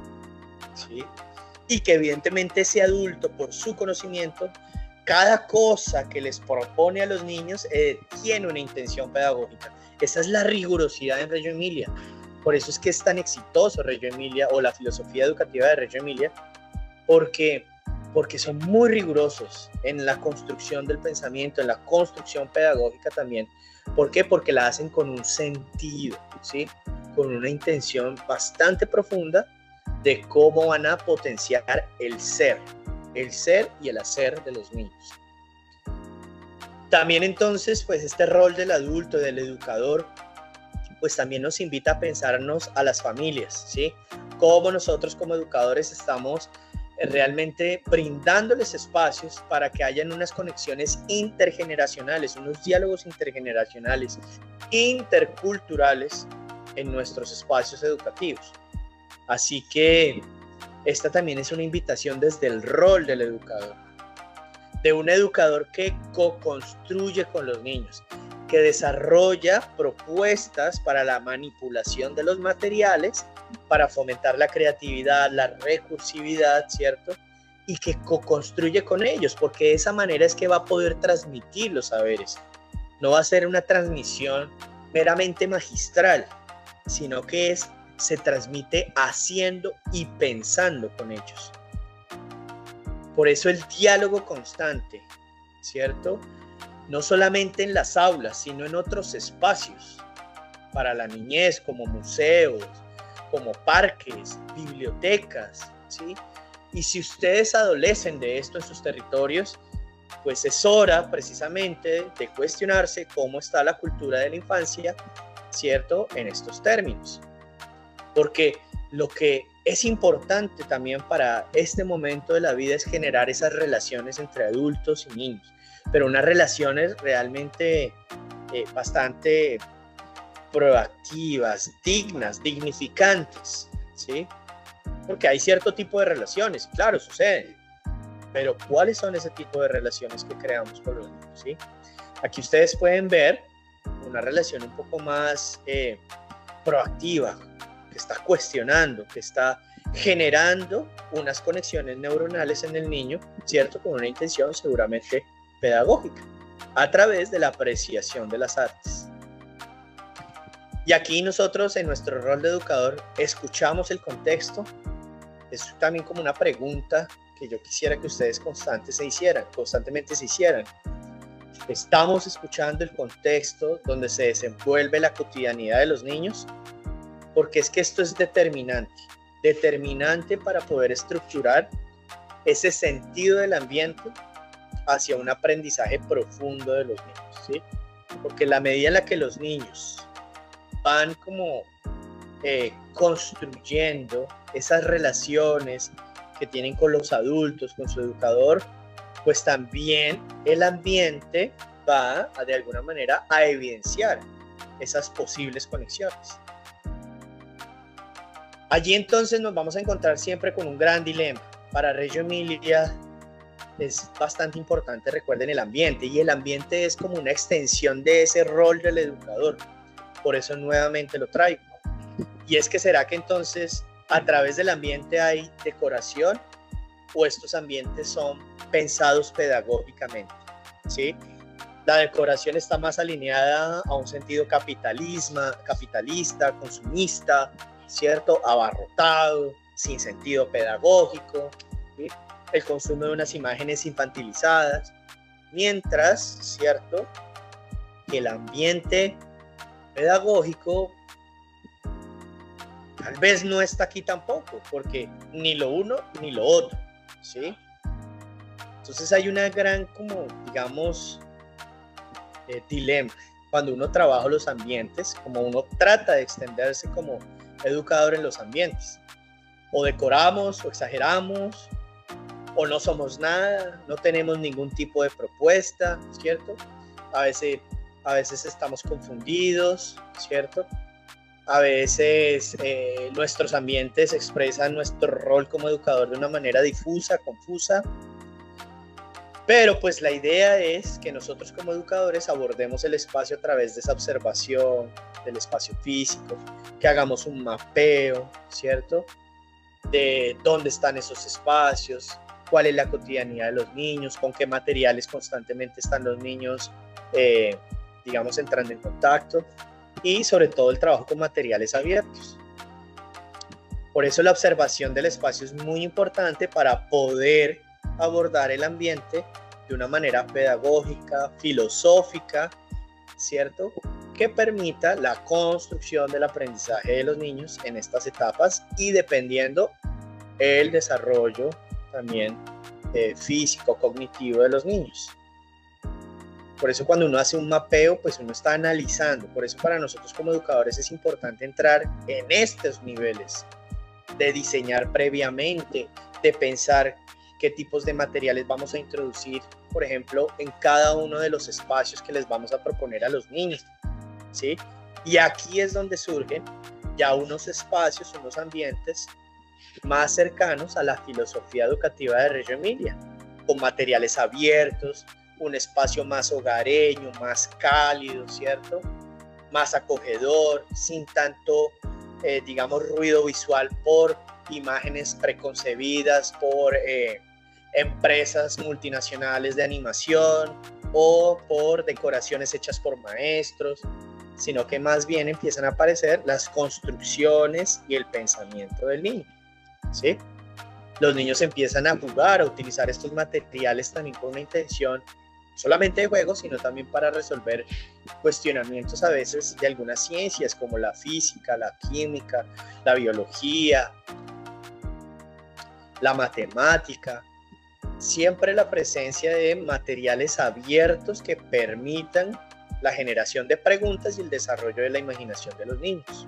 ¿sí? Y que evidentemente ese adulto, por su conocimiento, cada cosa que les propone a los niños tiene una intención pedagógica. Esa es la rigurosidad en Reggio Emilia. Por eso es que es tan exitoso Reggio Emilia o la filosofía educativa de Reggio Emilia, porque son muy rigurosos en la construcción del pensamiento, en la construcción pedagógica también. ¿Por qué? Porque la hacen con un sentido, ¿sí? Con una intención bastante profunda de cómo van a potenciar el ser y el hacer de los niños. También entonces, pues este rol del adulto, del educador, pues también nos invita a pensarnos a las familias, ¿sí? Cómo nosotros como educadores estamos realmente brindándoles espacios para que hayan unas conexiones intergeneracionales, unos diálogos intergeneracionales, interculturales en nuestros espacios educativos. Así que esta también es una invitación desde el rol del educador, de un educador que co-construye con los niños, que desarrolla propuestas para la manipulación de los materiales, para fomentar la creatividad, la recursividad, ¿cierto? Y que co-construye con ellos, porque de esa manera es que va a poder transmitir los saberes. No va a ser una transmisión meramente magistral, sino que se transmite haciendo y pensando con ellos. Por eso el diálogo constante, ¿cierto? no solamente en las aulas, sino en otros espacios para la niñez, como museos, como parques, bibliotecas, ¿sí? Y si ustedes adolecen de esto en sus territorios, pues es hora precisamente de cuestionarse cómo está la cultura de la infancia, ¿cierto?, en estos términos. Porque lo que es importante también para este momento de la vida es generar esas relaciones entre adultos y niños, pero unas relaciones realmente bastante proactivas, dignas, dignificantes, ¿sí? Porque hay cierto tipo de relaciones, claro, suceden, pero ¿cuáles son ese tipo de relaciones que creamos con los niños, ¿sí? Aquí ustedes pueden ver una relación un poco más proactiva, que está cuestionando, que está generando unas conexiones neuronales en el niño, ¿cierto? Con una intención seguramente pedagógica, a través de la apreciación de las artes. Y aquí nosotros en nuestro rol de educador escuchamos el contexto. Es también como una pregunta que yo quisiera que ustedes constantemente se hicieran. ¿Estamos escuchando el contexto donde se desenvuelve la cotidianidad de los niños? Porque es que esto es determinante para poder estructurar ese sentido del ambiente hacia un aprendizaje profundo de los niños, ¿sí? Porque la medida en la que los niños van como construyendo esas relaciones que tienen con los adultos, con su educador, pues también el ambiente va de alguna manera a evidenciar esas posibles conexiones. Allí entonces nos vamos a encontrar siempre con un gran dilema. Para Reggio Emilia es bastante importante, recuerden, el ambiente, y el ambiente es como una extensión de ese rol del educador. Por eso nuevamente lo traigo. Y es que será que entonces a través del ambiente hay decoración o estos ambientes son pensados pedagógicamente, ¿sí? La decoración está más alineada a un sentido capitalista, consumista, ¿cierto? Abarrotado, sin sentido pedagógico, ¿sí? El consumo de unas imágenes infantilizadas, mientras, ¿cierto?, que el ambiente pedagógico tal vez no está aquí tampoco, porque ni lo uno ni lo otro, ¿sí? Entonces hay una gran, como, digamos, dilema cuando uno trabaja los ambientes, como uno trata de extenderse como educador en los ambientes. O decoramos, o exageramos, o no somos nada, no tenemos ningún tipo de propuesta, ¿cierto? A veces estamos confundidos, ¿cierto? A veces nuestros ambientes expresan nuestro rol como educador de una manera difusa, confusa. Pero pues la idea es que nosotros como educadores abordemos el espacio a través de esa observación del espacio físico, que hagamos un mapeo, ¿cierto?, de dónde están esos espacios, cuál es la cotidianidad de los niños, con qué materiales constantemente están los niños, digamos, entrando en contacto, y sobre todo el trabajo con materiales abiertos. Por eso la observación del espacio es muy importante para poder abordar el ambiente de una manera pedagógica, filosófica, ¿cierto?, que permita la construcción del aprendizaje de los niños en estas etapas y dependiendo el desarrollo también físico, cognitivo de los niños. Por eso cuando uno hace un mapeo, pues uno está analizando. Por eso para nosotros como educadores es importante entrar en estos niveles de diseñar previamente, de pensar qué tipos de materiales vamos a introducir, por ejemplo, en cada uno de los espacios que les vamos a proponer a los niños, ¿sí? Y aquí es donde surgen ya unos espacios, unos ambientes más cercanos a la filosofía educativa de Reggio Emilia, con materiales abiertos, un espacio más hogareño, más cálido, ¿cierto?, más acogedor, sin tanto, digamos, ruido visual por imágenes preconcebidas, por empresas multinacionales de animación o por decoraciones hechas por maestros, sino que más bien empiezan a aparecer las construcciones y el pensamiento del niño, ¿sí? Los niños empiezan a jugar, a utilizar estos materiales también con una intención solamente de juegos, sino también para resolver cuestionamientos a veces de algunas ciencias como la física, la química, la biología, la matemática. Siempre la presencia de materiales abiertos que permitan la generación de preguntas y el desarrollo de la imaginación de los niños.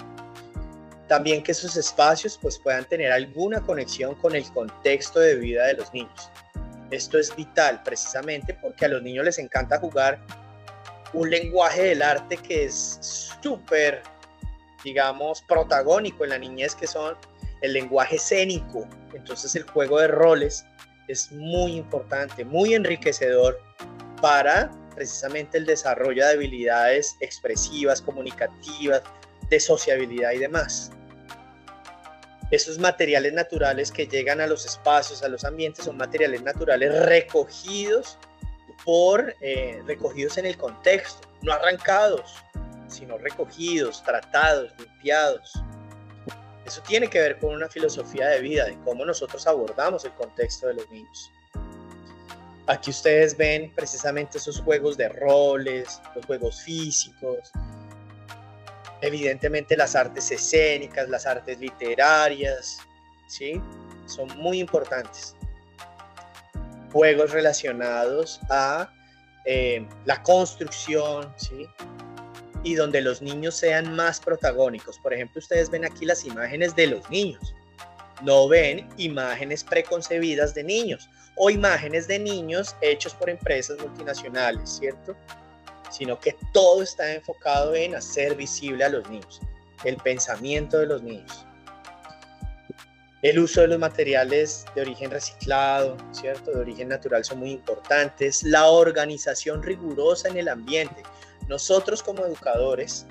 También que esos espacios pues, puedan tener alguna conexión con el contexto de vida de los niños. Esto es vital precisamente porque a los niños les encanta jugar un lenguaje del arte que es súper, digamos, protagónico en la niñez, que son el lenguaje escénico. Entonces el juego de roles es muy importante, muy enriquecedor para precisamente el desarrollo de habilidades expresivas, comunicativas, de sociabilidad y demás. Esos materiales naturales que llegan a los espacios, a los ambientes, son materiales naturales recogidos en el contexto, no arrancados, sino recogidos, tratados, limpiados. Eso tiene que ver con una filosofía de vida, de cómo nosotros abordamos el contexto de los niños. Aquí ustedes ven precisamente esos juegos de roles, los juegos físicos, evidentemente las artes escénicas, las artes literarias, ¿sí? Son muy importantes. Juegos relacionados a la construcción, ¿sí? Y donde los niños sean más protagónicos. Por ejemplo, ustedes ven aquí las imágenes de los niños. No ven imágenes preconcebidas de niños o imágenes de niños hechos por empresas multinacionales, ¿cierto? Sino que todo está enfocado en hacer visible a los niños, el pensamiento de los niños. El uso de los materiales de origen reciclado, ¿cierto? De origen natural son muy importantes. La organización rigurosa en el ambiente. Nosotros como educadores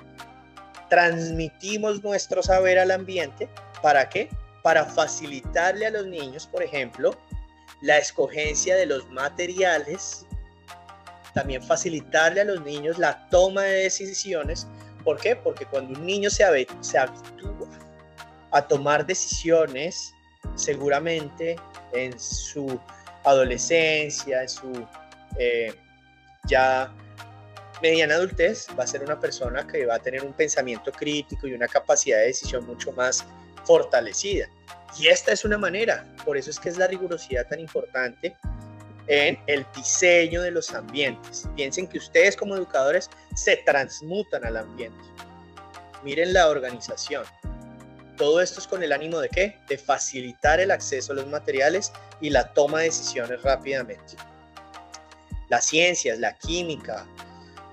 transmitimos nuestro saber al ambiente. ¿Para qué? Para facilitarle a los niños, por ejemplo, la escogencia de los materiales. También facilitarle a los niños la toma de decisiones. ¿Por qué? Porque cuando un niño se habitúa a tomar decisiones, seguramente en su adolescencia, en su ya mediana adultez, va a ser una persona que va a tener un pensamiento crítico y una capacidad de decisión mucho más fortalecida. Y esta es una manera, por eso es que es la rigurosidad tan importante en el diseño de los ambientes. Piensen que ustedes como educadores se transmutan al ambiente. Miren la organización. Todo esto es con el ánimo de ¿qué? De facilitar el acceso a los materiales y la toma de decisiones rápidamente. Las ciencias, la química,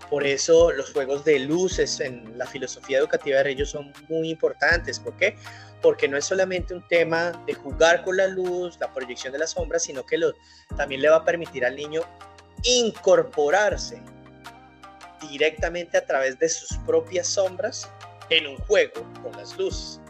por eso los juegos de luces en la filosofía educativa de Reggio son muy importantes. ¿Por qué? Porque no es solamente un tema de jugar con la luz, la proyección de las sombras, sino que también le va a permitir al niño incorporarse directamente a través de sus propias sombras en un juego con las luces.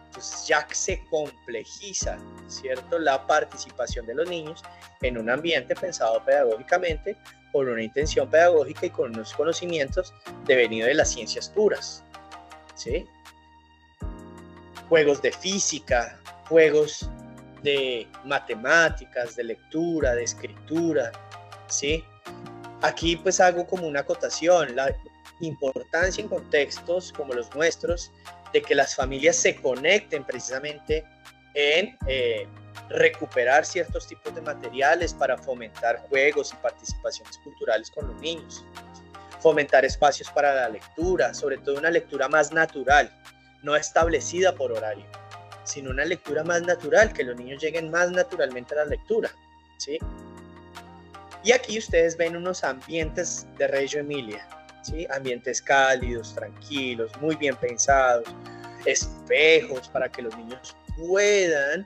Entonces ya se complejiza, ¿cierto?, la participación de los niños en un ambiente pensado pedagógicamente, con una intención pedagógica y con unos conocimientos devenidos de las ciencias puras, ¿sí? Juegos de física, juegos de matemáticas, de lectura, de escritura, ¿sí? Aquí pues hago como una acotación, la importancia en contextos como los nuestros de que las familias se conecten precisamente en recuperar ciertos tipos de materiales para fomentar juegos y participaciones culturales con los niños, fomentar espacios para la lectura, sobre todo una lectura más natural, no establecida por horario, sino una lectura más natural, que los niños lleguen más naturalmente a la lectura, ¿sí? Y aquí ustedes ven unos ambientes de Reggio Emilia, ¿sí? Ambientes cálidos, tranquilos, muy bien pensados, espejos para que los niños puedan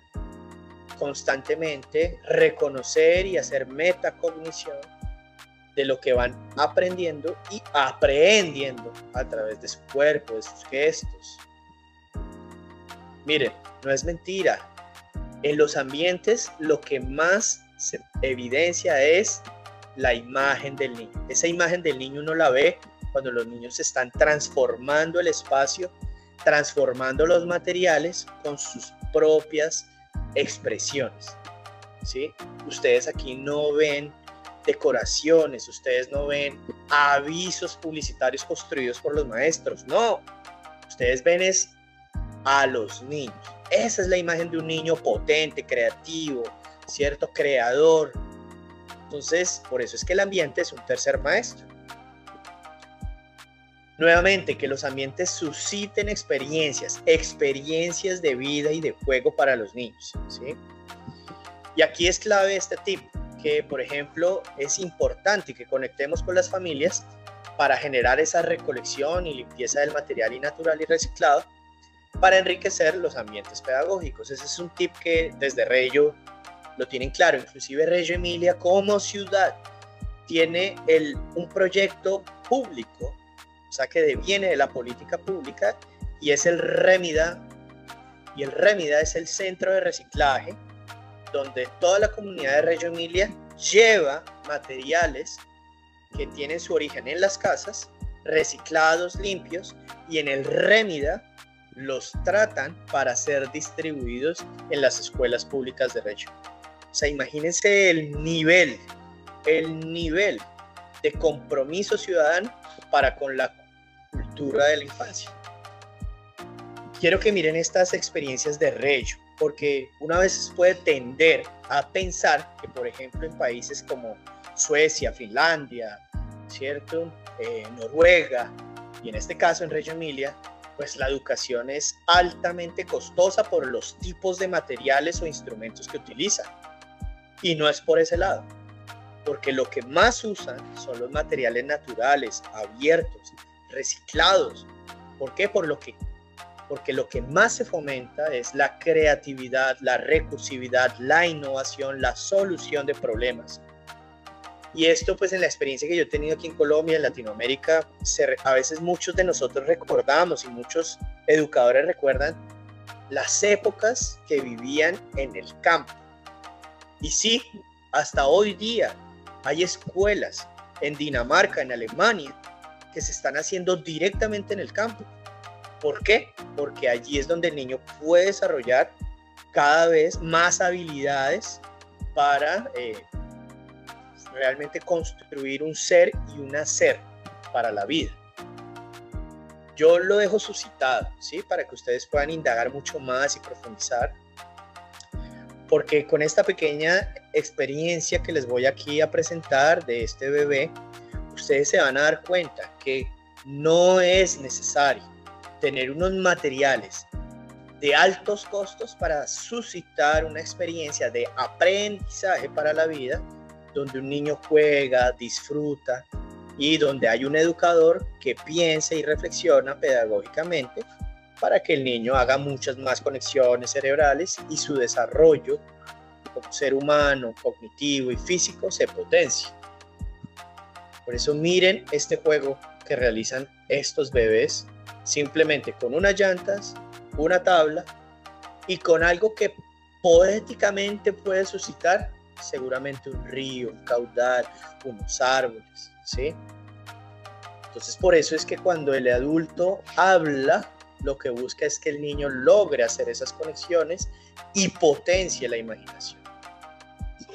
constantemente reconocer y hacer metacognición de lo que van aprendiendo y aprehendiendo a través de su cuerpo, de sus gestos. Miren, no es mentira. En los ambientes lo que más se evidencia es la imagen del niño. Esa imagen del niño uno la ve cuando los niños están transformando el espacio, transformando los materiales con sus propias expresiones, ¿sí? Ustedes aquí no ven decoraciones, ustedes no ven avisos publicitarios construidos por los maestros, no, ustedes ven es a los niños. Esa es la imagen de un niño potente, creativo, ¿cierto? Creador. Entonces, por eso es que el ambiente es un tercer maestro. Nuevamente, que los ambientes susciten experiencias de vida y de juego para los niños, ¿sí? Y aquí es clave este tip, que por ejemplo es importante que conectemos con las familias para generar esa recolección y limpieza del material natural y reciclado para enriquecer los ambientes pedagógicos. Ese es un tip que desde Reggio lo tienen claro. Inclusive Reggio Emilia como ciudad tiene un proyecto público, o sea que viene de la política pública, y es el Remida, y el Remida es el centro de reciclaje donde toda la comunidad de Reggio Emilia lleva materiales que tienen su origen en las casas, reciclados, limpios, y en el Remida los tratan para ser distribuidos en las escuelas públicas de Reggio. O sea, imagínense el nivel de compromiso ciudadano para con la cultura de la infancia. Quiero que miren estas experiencias de Reggio, porque una vez puede tender a pensar que, por ejemplo, en países como Suecia, Finlandia, ¿cierto? Noruega, y en este caso en Reggio Emilia, pues la educación es altamente costosa por los tipos de materiales o instrumentos que utilizan. Y no es por ese lado, porque lo que más usan son los materiales naturales, abiertos, reciclados. ¿Por qué? Porque lo que más se fomenta es la creatividad, la recursividad, la innovación, la solución de problemas. Y esto, pues en la experiencia que yo he tenido aquí en Colombia, en Latinoamérica, a veces muchos de nosotros recordamos y muchos educadores recuerdan las épocas que vivían en el campo. Y sí, hasta hoy día hay escuelas en Dinamarca, en Alemania, que se están haciendo directamente en el campo. ¿Por qué? Porque allí es donde el niño puede desarrollar cada vez más habilidades para realmente construir un ser y un hacer para la vida. Yo lo dejo suscitado, ¿sí? Para que ustedes puedan indagar mucho más y profundizar. Porque con esta pequeña experiencia que les voy aquí a presentar de este bebé, ustedes se van a dar cuenta que no es necesario tener unos materiales de altos costos para suscitar una experiencia de aprendizaje para la vida, donde un niño juega, disfruta y donde hay un educador que piensa y reflexiona pedagógicamente para que el niño haga muchas más conexiones cerebrales y su desarrollo como ser humano, cognitivo y físico se potencie. Por eso miren este juego que realizan estos bebés simplemente con unas llantas, una tabla y con algo que poéticamente puede suscitar seguramente un río, un caudal, unos árboles, ¿sí? Entonces por eso es que cuando el adulto habla, lo que busca es que el niño logre hacer esas conexiones y potencie la imaginación. ¿Sí?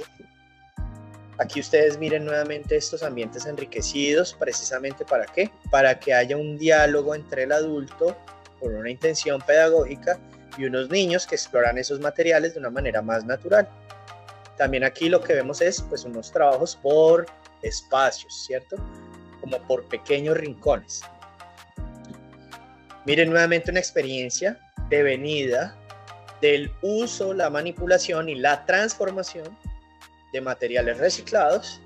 Aquí ustedes miren nuevamente estos ambientes enriquecidos, precisamente ¿para qué? Para que haya un diálogo entre el adulto con una intención pedagógica y unos niños que exploran esos materiales de una manera más natural. También aquí lo que vemos es pues unos trabajos por espacios, ¿cierto? Como por pequeños rincones. Miren nuevamente una experiencia devenida del uso, la manipulación y la transformación de materiales reciclados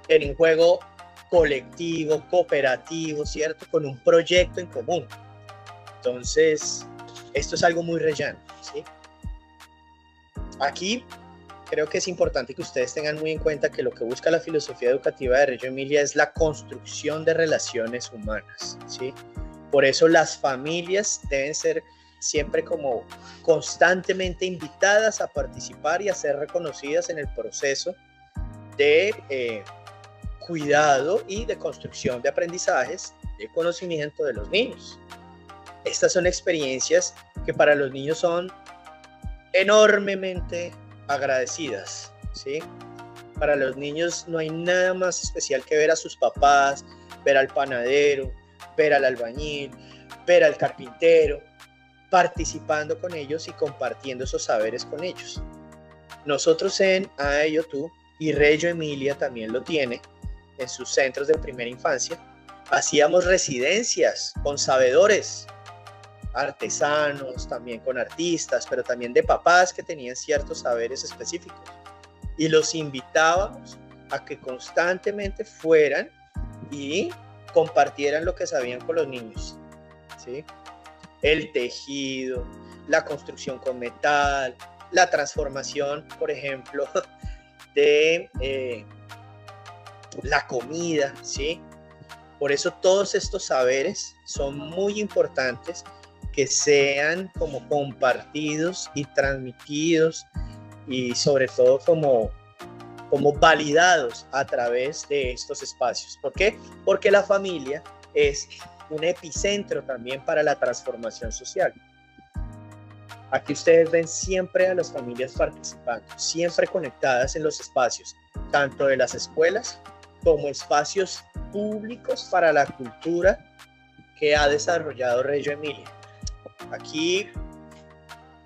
en un juego colectivo, cooperativo, ¿cierto? Con un proyecto en común. Entonces, esto es algo muy rellano, ¿sí? Aquí creo que es importante que ustedes tengan muy en cuenta que lo que busca la filosofía educativa de Reggio Emilia es la construcción de relaciones humanas, ¿sí? Por eso las familias deben ser siempre como constantemente invitadas a participar y a ser reconocidas en el proceso de cuidado y de construcción de aprendizajes, de conocimiento de los niños. Estas son experiencias que para los niños son enormemente agradecidas, ¿sí? Para los niños no hay nada más especial que ver a sus papás, ver al panadero, ver al albañil, ver al carpintero, participando con ellos y compartiendo esos saberes con ellos. Nosotros en AEOTU, y Reggio Emilia también lo tiene en sus centros de primera infancia, hacíamos residencias con sabedores, artesanos, también con artistas, pero también de papás que tenían ciertos saberes específicos. Y los invitábamos a que constantemente fueran y compartieran lo que sabían con los niños, ¿sí? El tejido, la construcción con metal, la transformación, por ejemplo, de la comida, ¿sí? Por eso todos estos saberes son muy importantes que sean como compartidos y transmitidos y sobre todo como validados a través de estos espacios. ¿Por qué? Porque la familia es un epicentro también para la transformación social. Aquí ustedes ven siempre a las familias participando, siempre conectadas en los espacios, tanto de las escuelas como espacios públicos para la cultura que ha desarrollado Reggio Emilia. Aquí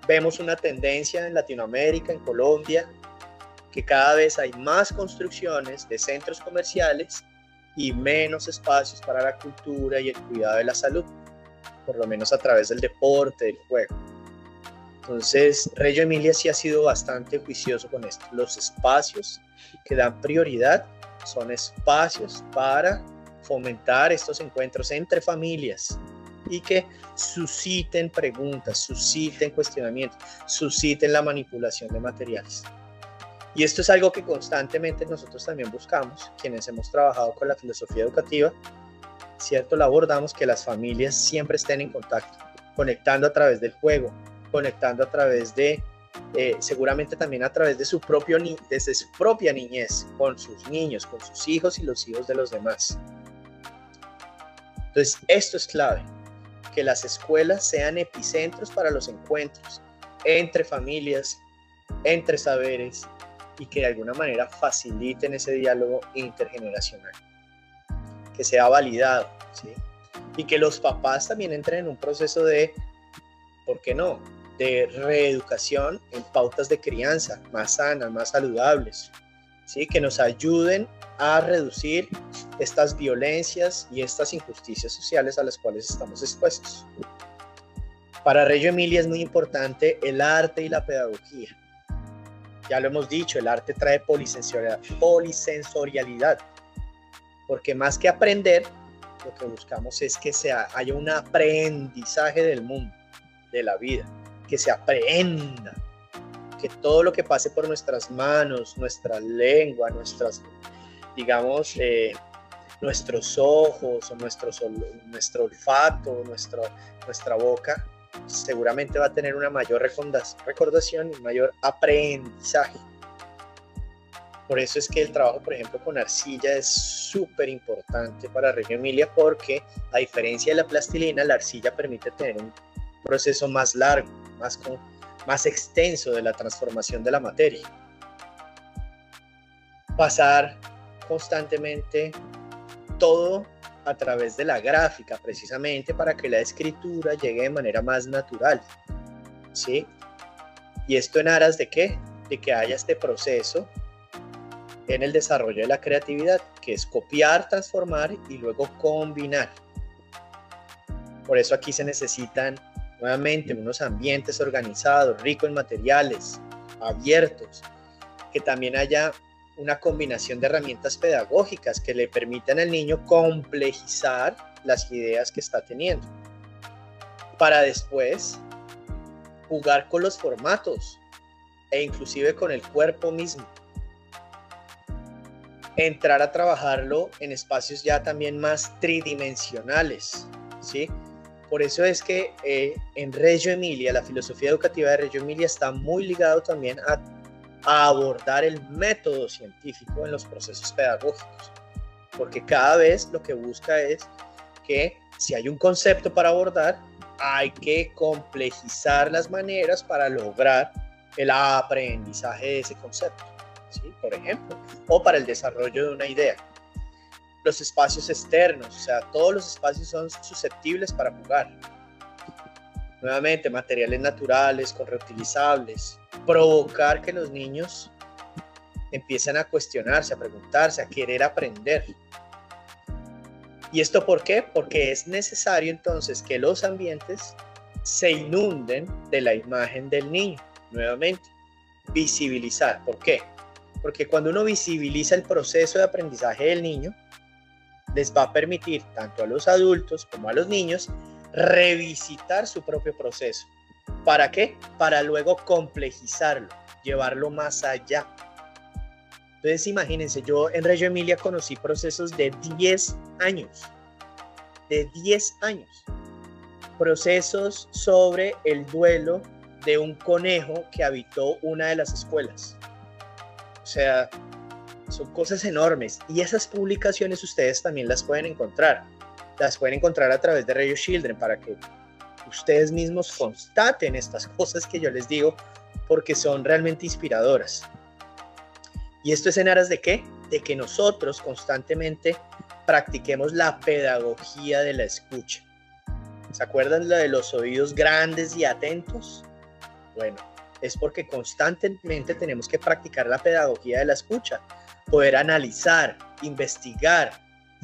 vemos una tendencia en Latinoamérica, en Colombia, que cada vez hay más construcciones de centros comerciales y menos espacios para la cultura y el cuidado de la salud, por lo menos a través del deporte, del juego. Entonces, Reggio Emilia sí ha sido bastante juicioso con esto. Los espacios que dan prioridad son espacios para fomentar estos encuentros entre familias y que susciten preguntas, susciten cuestionamientos, susciten la manipulación de materiales. Y esto es algo que constantemente nosotros también buscamos, quienes hemos trabajado con la filosofía educativa, ¿cierto? La abordamos que las familias siempre estén en contacto, conectando a través del juego, conectando a través de, seguramente también a través de su propia niñez, con sus niños, con sus hijos y los hijos de los demás. Entonces, esto es clave, que las escuelas sean epicentros para los encuentros entre familias, entre saberes, y que de alguna manera faciliten ese diálogo intergeneracional, que sea validado, ¿sí? Y que los papás también entren en un proceso de, ¿por qué no?, de reeducación en pautas de crianza más sanas, más saludables, ¿sí? Que nos ayuden a reducir estas violencias y estas injusticias sociales a las cuales estamos expuestos. Para Reggio Emilia es muy importante el arte y la pedagogía. Ya lo hemos dicho, el arte trae polisensorialidad, porque más que aprender, lo que buscamos es que haya un aprendizaje del mundo, de la vida, que se aprenda, que todo lo que pase por nuestras manos, nuestra lengua, nuestros ojos, o nuestro olfato, nuestra boca, seguramente va a tener una mayor recordación y un mayor aprendizaje. Por eso es que el trabajo, por ejemplo, con arcilla es súper importante para Reggio Emilia, porque a diferencia de la plastilina, la arcilla permite tener un proceso más largo, más extenso de la transformación de la materia. Pasar constantemente todo a través de la gráfica, precisamente para que la escritura llegue de manera más natural, ¿sí? Y esto en aras de ¿qué? De que haya este proceso en el desarrollo de la creatividad, que es copiar, transformar y luego combinar. Por eso aquí se necesitan nuevamente unos ambientes organizados, ricos en materiales, abiertos, que también haya una combinación de herramientas pedagógicas que le permitan al niño complejizar las ideas que está teniendo, para después jugar con los formatos e inclusive con el cuerpo mismo. Entrar a trabajarlo en espacios ya también más tridimensionales, ¿sí? Por eso es que en Reggio Emilia, la filosofía educativa de Reggio Emilia está muy ligado también a abordar el método científico en los procesos pedagógicos, porque cada vez lo que busca es que si hay un concepto para abordar, hay que complejizar las maneras para lograr el aprendizaje de ese concepto. ¿sí? Por ejemplo, o para el desarrollo de una idea. Los espacios externos, o sea, todos los espacios son susceptibles para jugar. Nuevamente, materiales naturales, con reutilizables. Provocar que los niños empiecen a cuestionarse, a preguntarse, a querer aprender. ¿Y esto por qué? Porque es necesario entonces que los ambientes se inunden de la imagen del niño. Nuevamente, visibilizar. ¿Por qué? Porque cuando uno visibiliza el proceso de aprendizaje del niño, les va a permitir tanto a los adultos como a los niños revisitar su propio proceso. ¿Para qué? Para luego complejizarlo, llevarlo más allá. Entonces imagínense, yo en Reggio Emilia conocí procesos de 10 años, procesos sobre el duelo de un conejo que habitó una de las escuelas. O sea, son cosas enormes, y esas publicaciones ustedes también las pueden encontrar a través de Reggio Children, para que ustedes mismos constaten estas cosas que yo les digo, porque son realmente inspiradoras. ¿Y esto es en aras de qué? De que nosotros constantemente practiquemos la pedagogía de la escucha. ¿Se acuerdan la de los oídos grandes y atentos? Bueno, es porque constantemente tenemos que practicar la pedagogía de la escucha, poder analizar, investigar,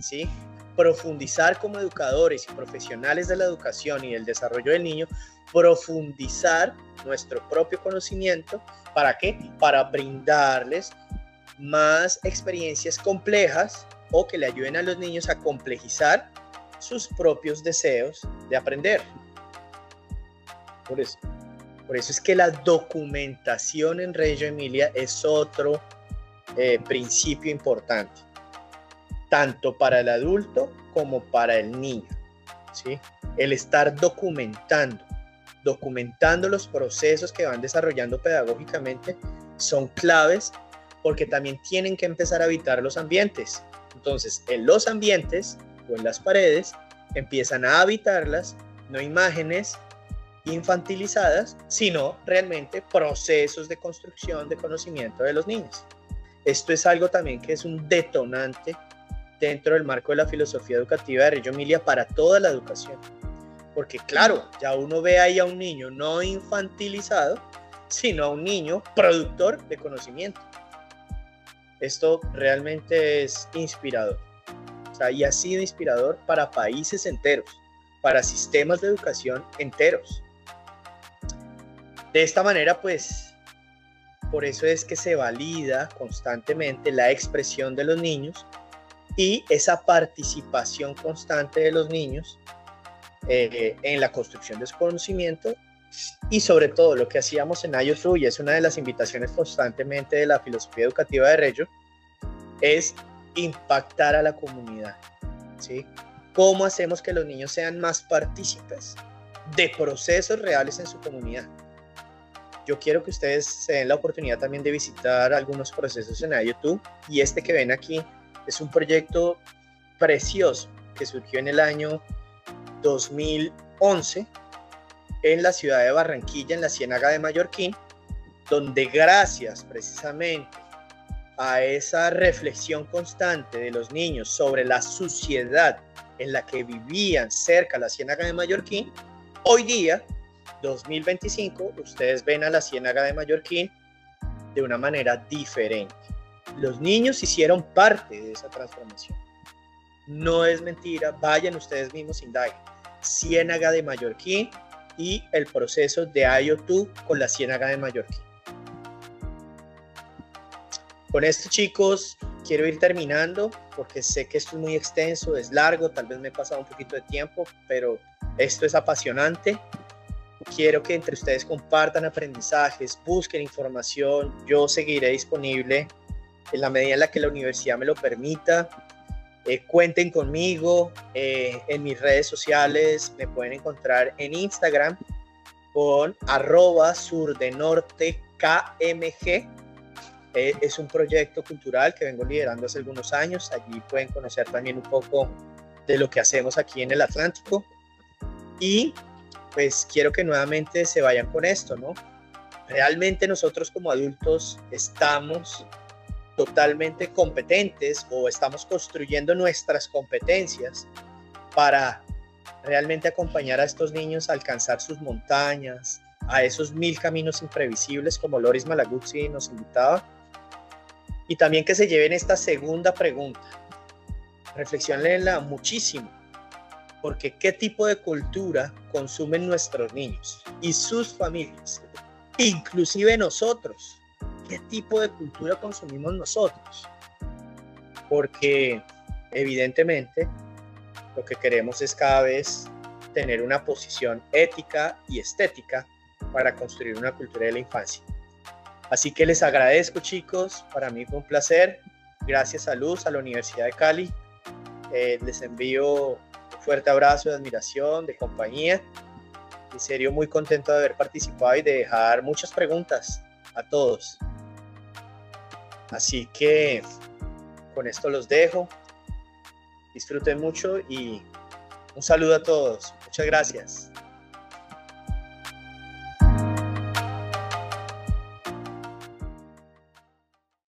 ¿sí? Profundizar como educadores y profesionales de la educación y del desarrollo del niño, profundizar nuestro propio conocimiento. ¿Para qué? Para brindarles más experiencias complejas o que le ayuden a los niños a complejizar sus propios deseos de aprender. Por eso es que la documentación en Reggio Emilia es otro principio importante, tanto para el adulto como para el niño, ¿sí? El estar documentando los procesos que van desarrollando pedagógicamente son claves, porque también tienen que empezar a habitar los ambientes. Entonces, en los ambientes o en las paredes empiezan a habitarlas, no imágenes infantilizadas, sino realmente procesos de construcción de conocimiento de los niños. Esto es algo también que es un detonante dentro del marco de la filosofía educativa de Reggio Emilia para toda la educación. Porque claro, ya uno ve ahí a un niño no infantilizado, sino a un niño productor de conocimiento. Esto realmente es inspirador. O sea, y ha sido inspirador para países enteros, para sistemas de educación enteros. De esta manera, pues, por eso es que se valida constantemente la expresión de los niños y esa participación constante de los niños en la construcción de su conocimiento, y sobre todo lo que hacíamos en IO2, y es una de las invitaciones constantemente de la filosofía educativa de Reggio, es impactar a la comunidad, ¿sí? ¿Cómo hacemos que los niños sean más partícipes de procesos reales en su comunidad? Yo quiero que ustedes se den la oportunidad también de visitar algunos procesos en IO2, y este que ven aquí es un proyecto precioso que surgió en el año 2011 en la ciudad de Barranquilla, en la Ciénaga de Mallorquín, donde gracias precisamente a esa reflexión constante de los niños sobre la suciedad en la que vivían cerca de la Ciénaga de Mallorquín, hoy día, 2025, ustedes ven a la Ciénaga de Mallorquín de una manera diferente. Los niños hicieron parte de esa transformación. No es mentira, vayan ustedes mismos, indaguen. Ciénaga de Mallorquín y el proceso de IO2 con la Ciénaga de Mallorquín. Con esto, chicos, quiero ir terminando porque sé que esto es muy extenso, es largo, tal vez me he pasado un poquito de tiempo, pero esto es apasionante. Quiero que entre ustedes compartan aprendizajes, busquen información. Yo seguiré disponible en la medida en la que la universidad me lo permita. Cuenten conmigo en mis redes sociales. Me pueden encontrar en Instagram con @surdenortekmg. Es un proyecto cultural que vengo liderando hace algunos años. Allí pueden conocer también un poco de lo que hacemos aquí en el Atlántico. Y pues quiero que nuevamente se vayan con esto, ¿no? Realmente nosotros como adultos estamos totalmente competentes o estamos construyendo nuestras competencias para realmente acompañar a estos niños a alcanzar sus montañas, a esos 1000 caminos imprevisibles como Loris Malaguzzi nos invitaba? Y también que se lleven esta segunda pregunta, reflexionenla muchísimo, porque ¿qué tipo de cultura consumen nuestros niños y sus familias? Inclusive nosotros, ¿qué tipo de cultura consumimos nosotros? Porque evidentemente lo que queremos es cada vez tener una posición ética y estética para construir una cultura de la infancia. Así que les agradezco, chicos, para mí fue un placer. Gracias a Luz, a la Universidad de Cali. Les envío un fuerte abrazo de admiración, de compañía. En serio, muy contento de haber participado y de dejar muchas preguntas a todos. Así que con esto los dejo. Disfruten mucho y un saludo a todos. Muchas gracias.